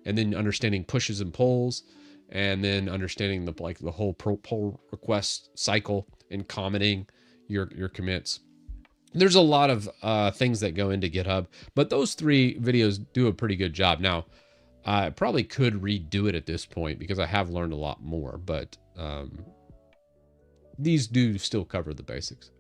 and then understanding pushes and pulls, and then understanding the whole pull request cycle and commenting your commits. There's a lot of things that go into GitHub, but those 3 videos do a pretty good job. Now, I probably could redo it at this point because I have learned a lot more, but these do still cover the basics.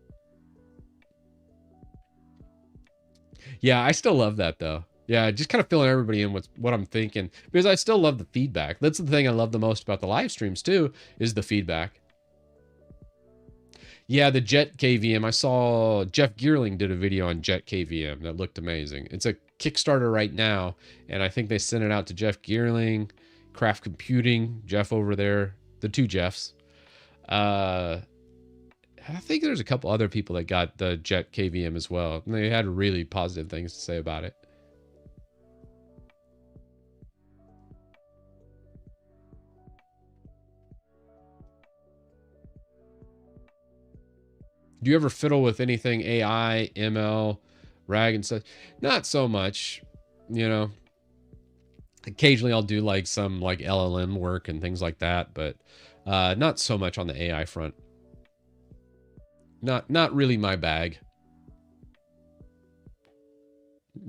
Yeah, I still love that though. Yeah, just kind of filling everybody in with what I'm thinking, because I still love the feedback. That's the thing I love the most about the live streams too, is the feedback. Yeah, the Jet KVM. I saw Jeff Geerling did a video on Jet KVM that looked amazing. It's a Kickstarter right now, and I think they sent it out to Jeff Geerling, Craft Computing, Jeff over there, the 2 Jeffs. I think there's a couple other people that got the Jet KVM as well, and they had really positive things to say about it. Do you ever fiddle with anything AI, ML, RAG and stuff? Not so much, you know. Occasionally I'll do like some like LLM work and things like that, but not so much on the AI front. Not really my bag.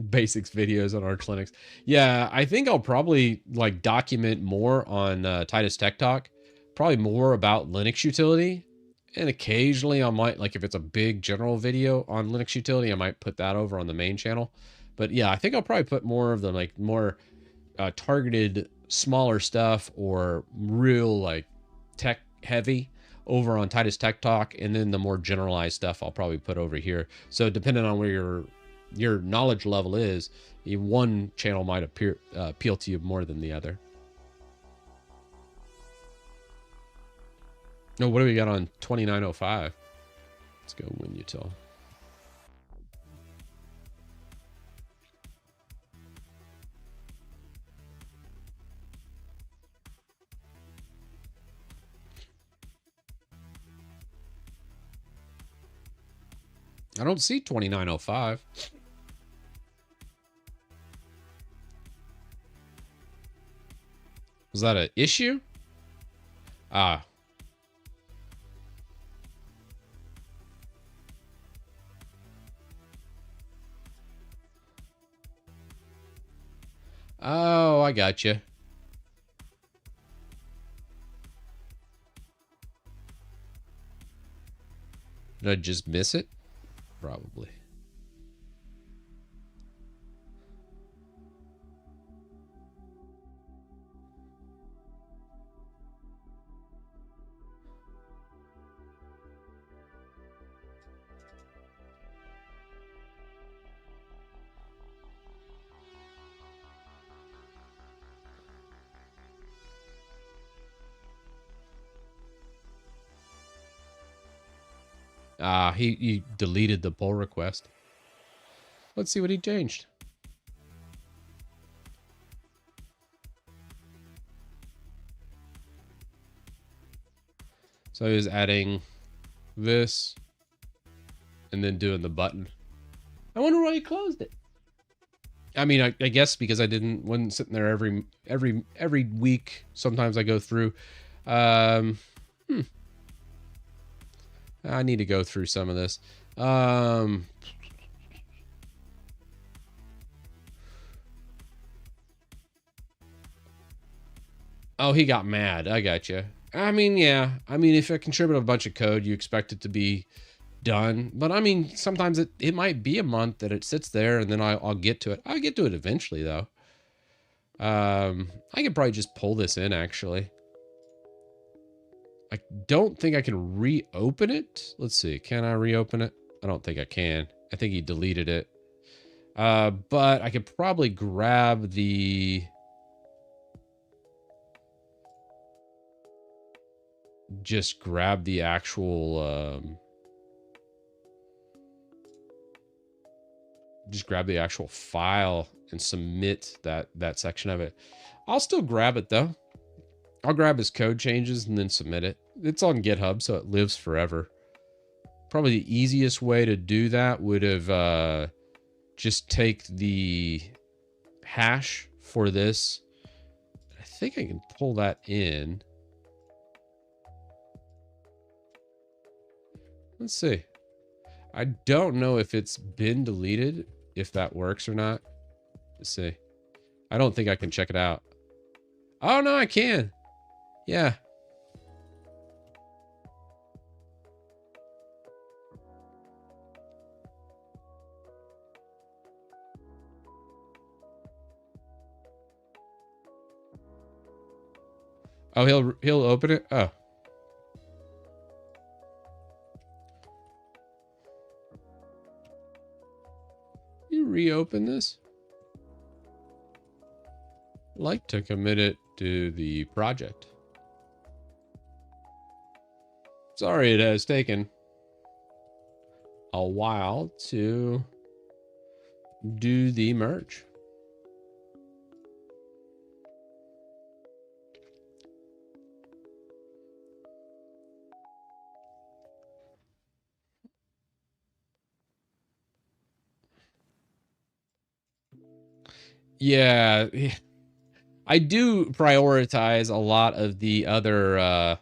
Basics videos on Arch Linux. Yeah, I think I'll probably like document more on Titus Tech Talk, probably more about Linux utility. And occasionally I might, like if it's a big general video on Linux utility, I might put that over on the main channel. But yeah, I think I'll probably put more of the like more targeted smaller stuff or real like tech heavy over on Titus Tech Talk, and then the more generalized stuff I'll probably put over here. So depending on where your knowledge level is, one channel might appeal to you more than the other. No, what do we got on 2905? Let's go WinUtil. I don't see 2905. Was that an issue? Ah. Oh, I got you. Did I just miss it? Probably. Ah, he deleted the pull request. Let's see what he changed. So he was adding this and then doing the button. I wonder why he closed it. I mean, I guess because I wasn't sitting there every week. Sometimes I go through. I need to go through some of this. Oh, he got mad. I got you. I mean, yeah. I mean, if I contribute a bunch of code, you expect it to be done. But I mean, sometimes it might be a month that it sits there, and then I'll get to it. I'll get to it eventually, though. I could probably just pull this in, actually. I don't think I can reopen it. Let's see. Can I reopen it? I don't think I can. I think he deleted it. But I could probably grab the... Just grab the actual... just grab the actual file and submit that section of it. I'll still grab it, though. I'll grab his code changes and then submit it. It's on GitHub, so it lives forever. Probably the easiest way to do that would have just take the hash for this. I think I can pull that in. Let's see. I don't know if it's been deleted, if that works or not. Let's see. I don't think I can check it out. Oh, no, I can. Yeah. Oh, he'll open it? Oh. You reopen this? Like to commit it to the project. Sorry it has taken. a while to do the merge. Yeah, I do prioritize a lot of the other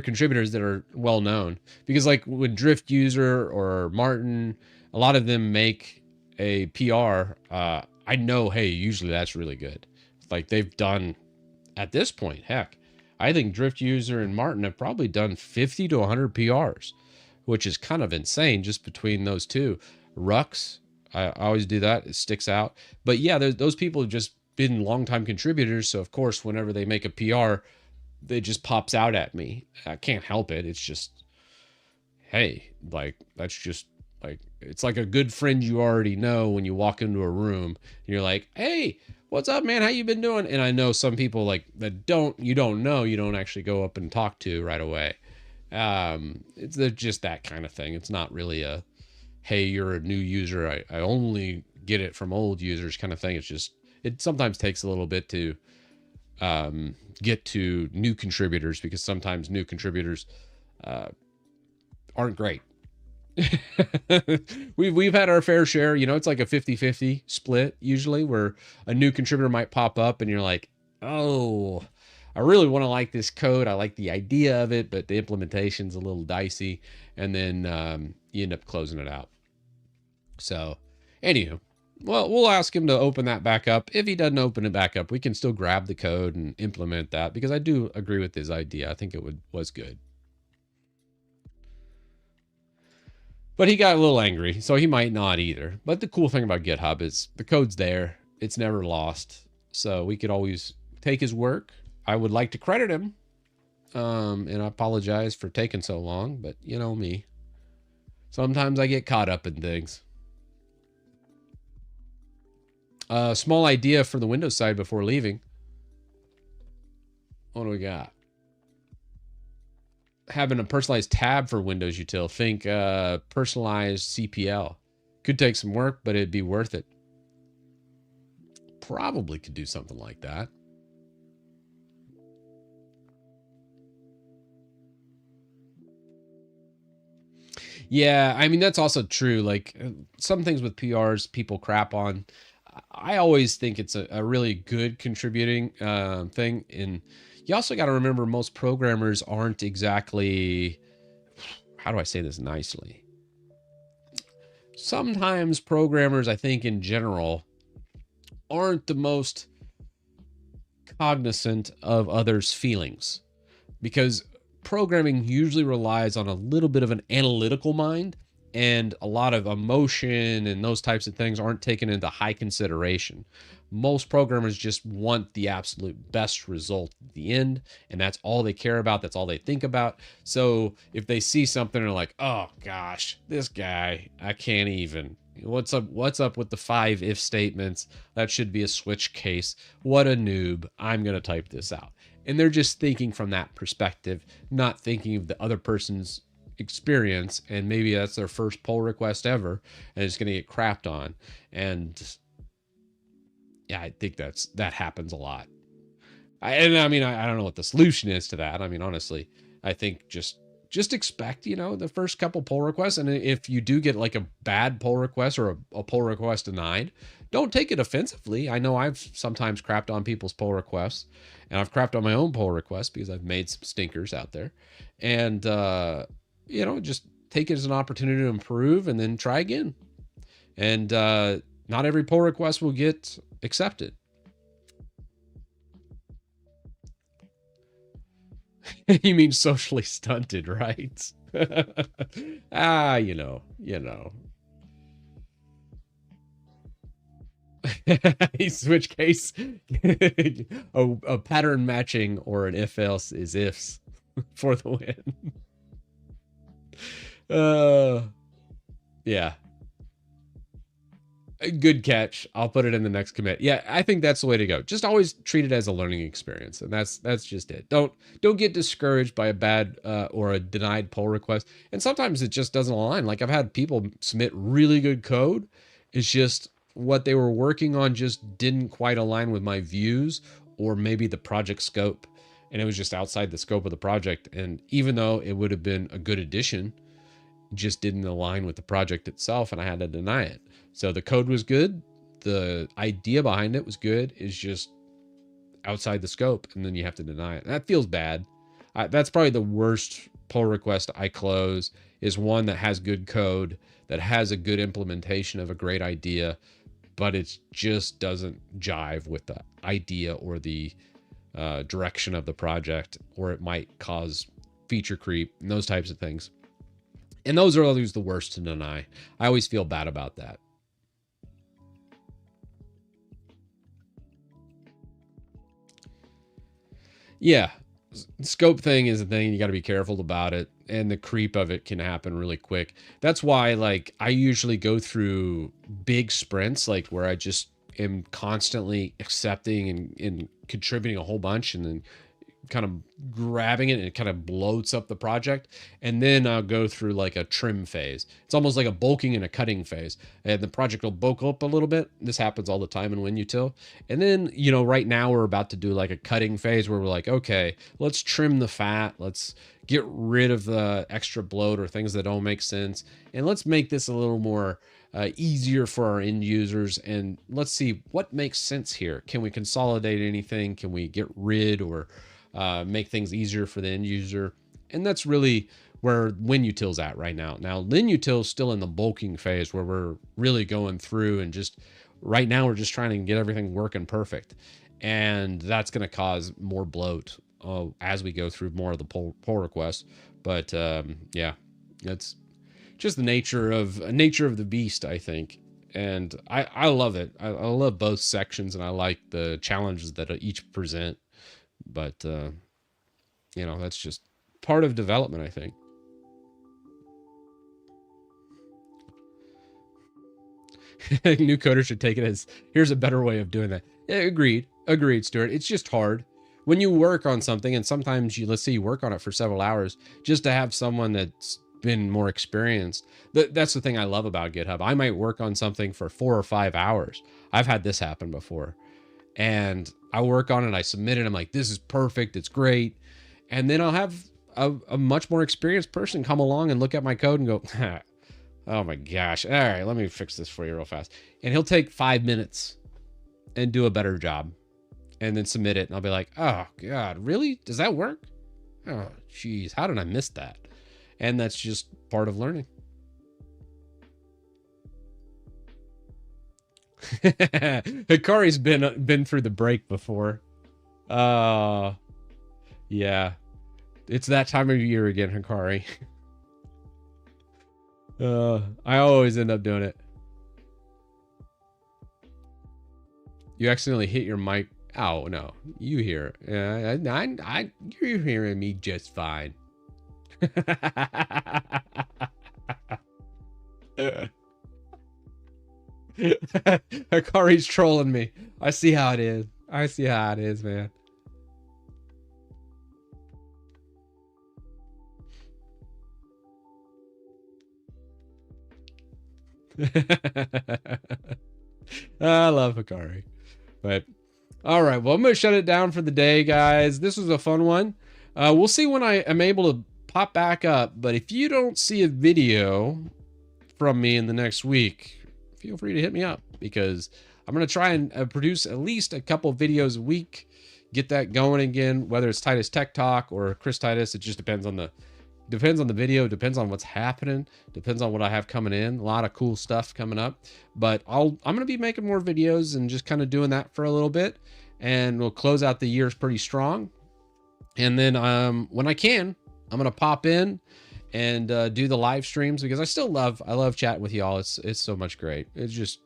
contributors that are well known, because like when Drift User or Martin, a lot of them make a PR. I know, hey, usually that's really good. Like they've done at this point, heck, I think Drift User and Martin have probably done 50 to 100 PRs, which is kind of insane just between those two. Rux, I always do that. It sticks out. But yeah, those people have just been longtime contributors. So of course, whenever they make a PR, it just pops out at me. I can't help it. It's just, hey, like that's just like, it's like a good friend you already know when you walk into a room and you're like, hey, what's up, man? How you been doing? And I know some people like that you don't actually go up and talk to right away. It's just that kind of thing. It's not really a, hey, you're a new user, I only get it from old users kind of thing. It's just, it sometimes takes a little bit to get to new contributors, because sometimes new contributors aren't great. we've had our fair share, it's like a 50-50 split usually, where a new contributor might pop up and you're like, oh, I really want to like this code. I like the idea of it, but the implementation's a little dicey. And then you end up closing it out. So anywho, well, we'll ask him to open that back up. If he doesn't open it back up, we can still grab the code and implement that, because I do agree with his idea. I think it was good. But he got a little angry, so he might not either. But the cool thing about GitHub is the code's there. It's never lost. So we could always take his work. I would like to credit him. And I apologize for taking so long, but you know me. Sometimes I get caught up in things. Small idea for the Windows side before leaving. What do we got? Having a personalized tab for Windows util. Think personalized CPL. Could take some work, but it'd be worth it. Probably could do something like that. Yeah, I mean, that's also true. Like some things with PRs people crap on. I always think it's a really good contributing thing. And you also got to remember, most programmers aren't exactly, how do I say this nicely? Sometimes programmers, I think in general, aren't the most cognizant of others' feelings, because programming usually relies on a little bit of an analytical mind, and a lot of emotion and those types of things aren't taken into high consideration. Most programmers just want the absolute best result at the end, and that's all they care about. That's all they think about. So if they see something and they're like, oh gosh, this guy, I can't even. What's up with the 5 if statements? That should be a switch case. What a noob. I'm going to type this out. And they're just thinking from that perspective, not thinking of the other person's experience, and maybe that's their first pull request ever and it's going to get crapped on. And yeah, I think that happens a lot. I don't know what the solution is to that. I mean, honestly, I think just expect, the first couple pull requests, and if you do get like a bad pull request or a pull request denied, don't take it offensively. I know I've sometimes crapped on people's pull requests, and I've crapped on my own pull requests because I've made some stinkers out there. And just take it as an opportunity to improve and then try again. And not every pull request will get accepted. You mean socially stunted, right? You know. Switch case. a pattern matching or an if else is ifs for the win. Yeah. Good catch. I'll put it in the next commit. Yeah, I think that's the way to go. Just always treat it as a learning experience, and that's just it. Don't get discouraged by a bad or a denied pull request. And sometimes it just doesn't align. Like I've had people submit really good code. It's just what they were working on just didn't quite align with my views or maybe the project scope, and it was just outside the scope of the project. And even though it would have been a good addition, just didn't align with the project itself, and I had to deny it. So the code was good, the idea behind it was good, it's just outside the scope, and then you have to deny it. That feels bad. That's probably the worst pull request I close, is one that has good code, that has a good implementation of a great idea, but it just doesn't jive with the idea or the direction of the project, or it might cause feature creep and those types of things. And those are always the worst to deny. I always feel bad about that. Yeah, scope thing is a thing. You got to be careful about it, and the creep of it can happen really quick. That's why, like, I usually go through big sprints, like where I just am constantly accepting and contributing a whole bunch, and then kind of grabbing it, and it kind of bloats up the project. And then I'll go through like a trim phase. It's almost like a bulking and a cutting phase, and the project will bulk up a little bit. This happens all the time in WinUtil. And then, you know, right now we're about to do like a cutting phase where we're like, okay, let's trim the fat. Let's get rid of the extra bloat or things that don't make sense. And let's make this a little more easier for our end users. And let's see what makes sense here. Can we consolidate anything? Can we get rid or make things easier for the end user? And that's really where WinUtil's at right now. Now, LinUtil's still in the bulking phase where we're really going through and just right now we're just trying to get everything working perfect. And that's going to cause more bloat as we go through more of the pull requests. But yeah, that's just the nature of the beast, I think. And I love it. I love both sections, and I like the challenges that each present. But, you know, that's just part of development, I think. New coders should take it as, here's a better way of doing that. Yeah, agreed, Stuart. It's just hard. When you work on something, and sometimes let's say you work on it for several hours, just to have someone that's been more experienced. That's the thing I love about GitHub. I might work on something for 4 or 5 hours. I've had this happen before. And I work on it, I submit it, I'm like, this is perfect, it's great. And then I'll have a much more experienced person come along and look at my code and go, oh my gosh, all right, let me fix this for you real fast. And he'll take 5 minutes and do a better job and then submit it. And I'll be like, oh God, really? Does that work? Oh, geez, how did I miss that? And that's just part of learning. Hikari's been through the break before. Yeah. It's that time of year again, Hikari. I always end up doing it. You accidentally hit your mic. Oh no, you hear it. You're hearing me just fine. Hikari's trolling me. I see how it is. I see how it is, man. I love Hikari. But all right, well, I'm gonna shut it down for the day, guys. This was a fun one. We'll see when I am able to pop back up. But if you don't see a video from me in the next week, feel free to hit me up, because I'm going to try and produce at least a couple videos a week, get that going again, whether it's Titus Tech Talk or Chris Titus. It just depends on the video, depends on what's happening, depends on what I have coming in. A lot of cool stuff coming up, but I'm going to be making more videos and just kind of doing that for a little bit, and we'll close out the years pretty strong. And then when I can, I'm going to pop in and do the live streams, because I love chatting with y'all. It's so much great. It's just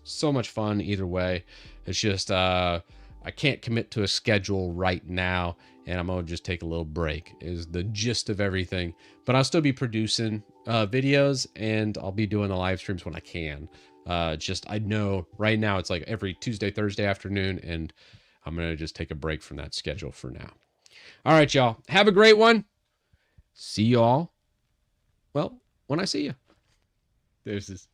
so much fun either way. It's just I can't commit to a schedule right now, and I'm gonna just take a little break is the gist of everything. But I'll still be producing videos, and I'll be doing the live streams when I can. Just I know right now it's like every Tuesday, Thursday afternoon, and I'm going to just take a break from that schedule for now. All right, y'all. Have a great one. See y'all. Well, when I see you. There's this.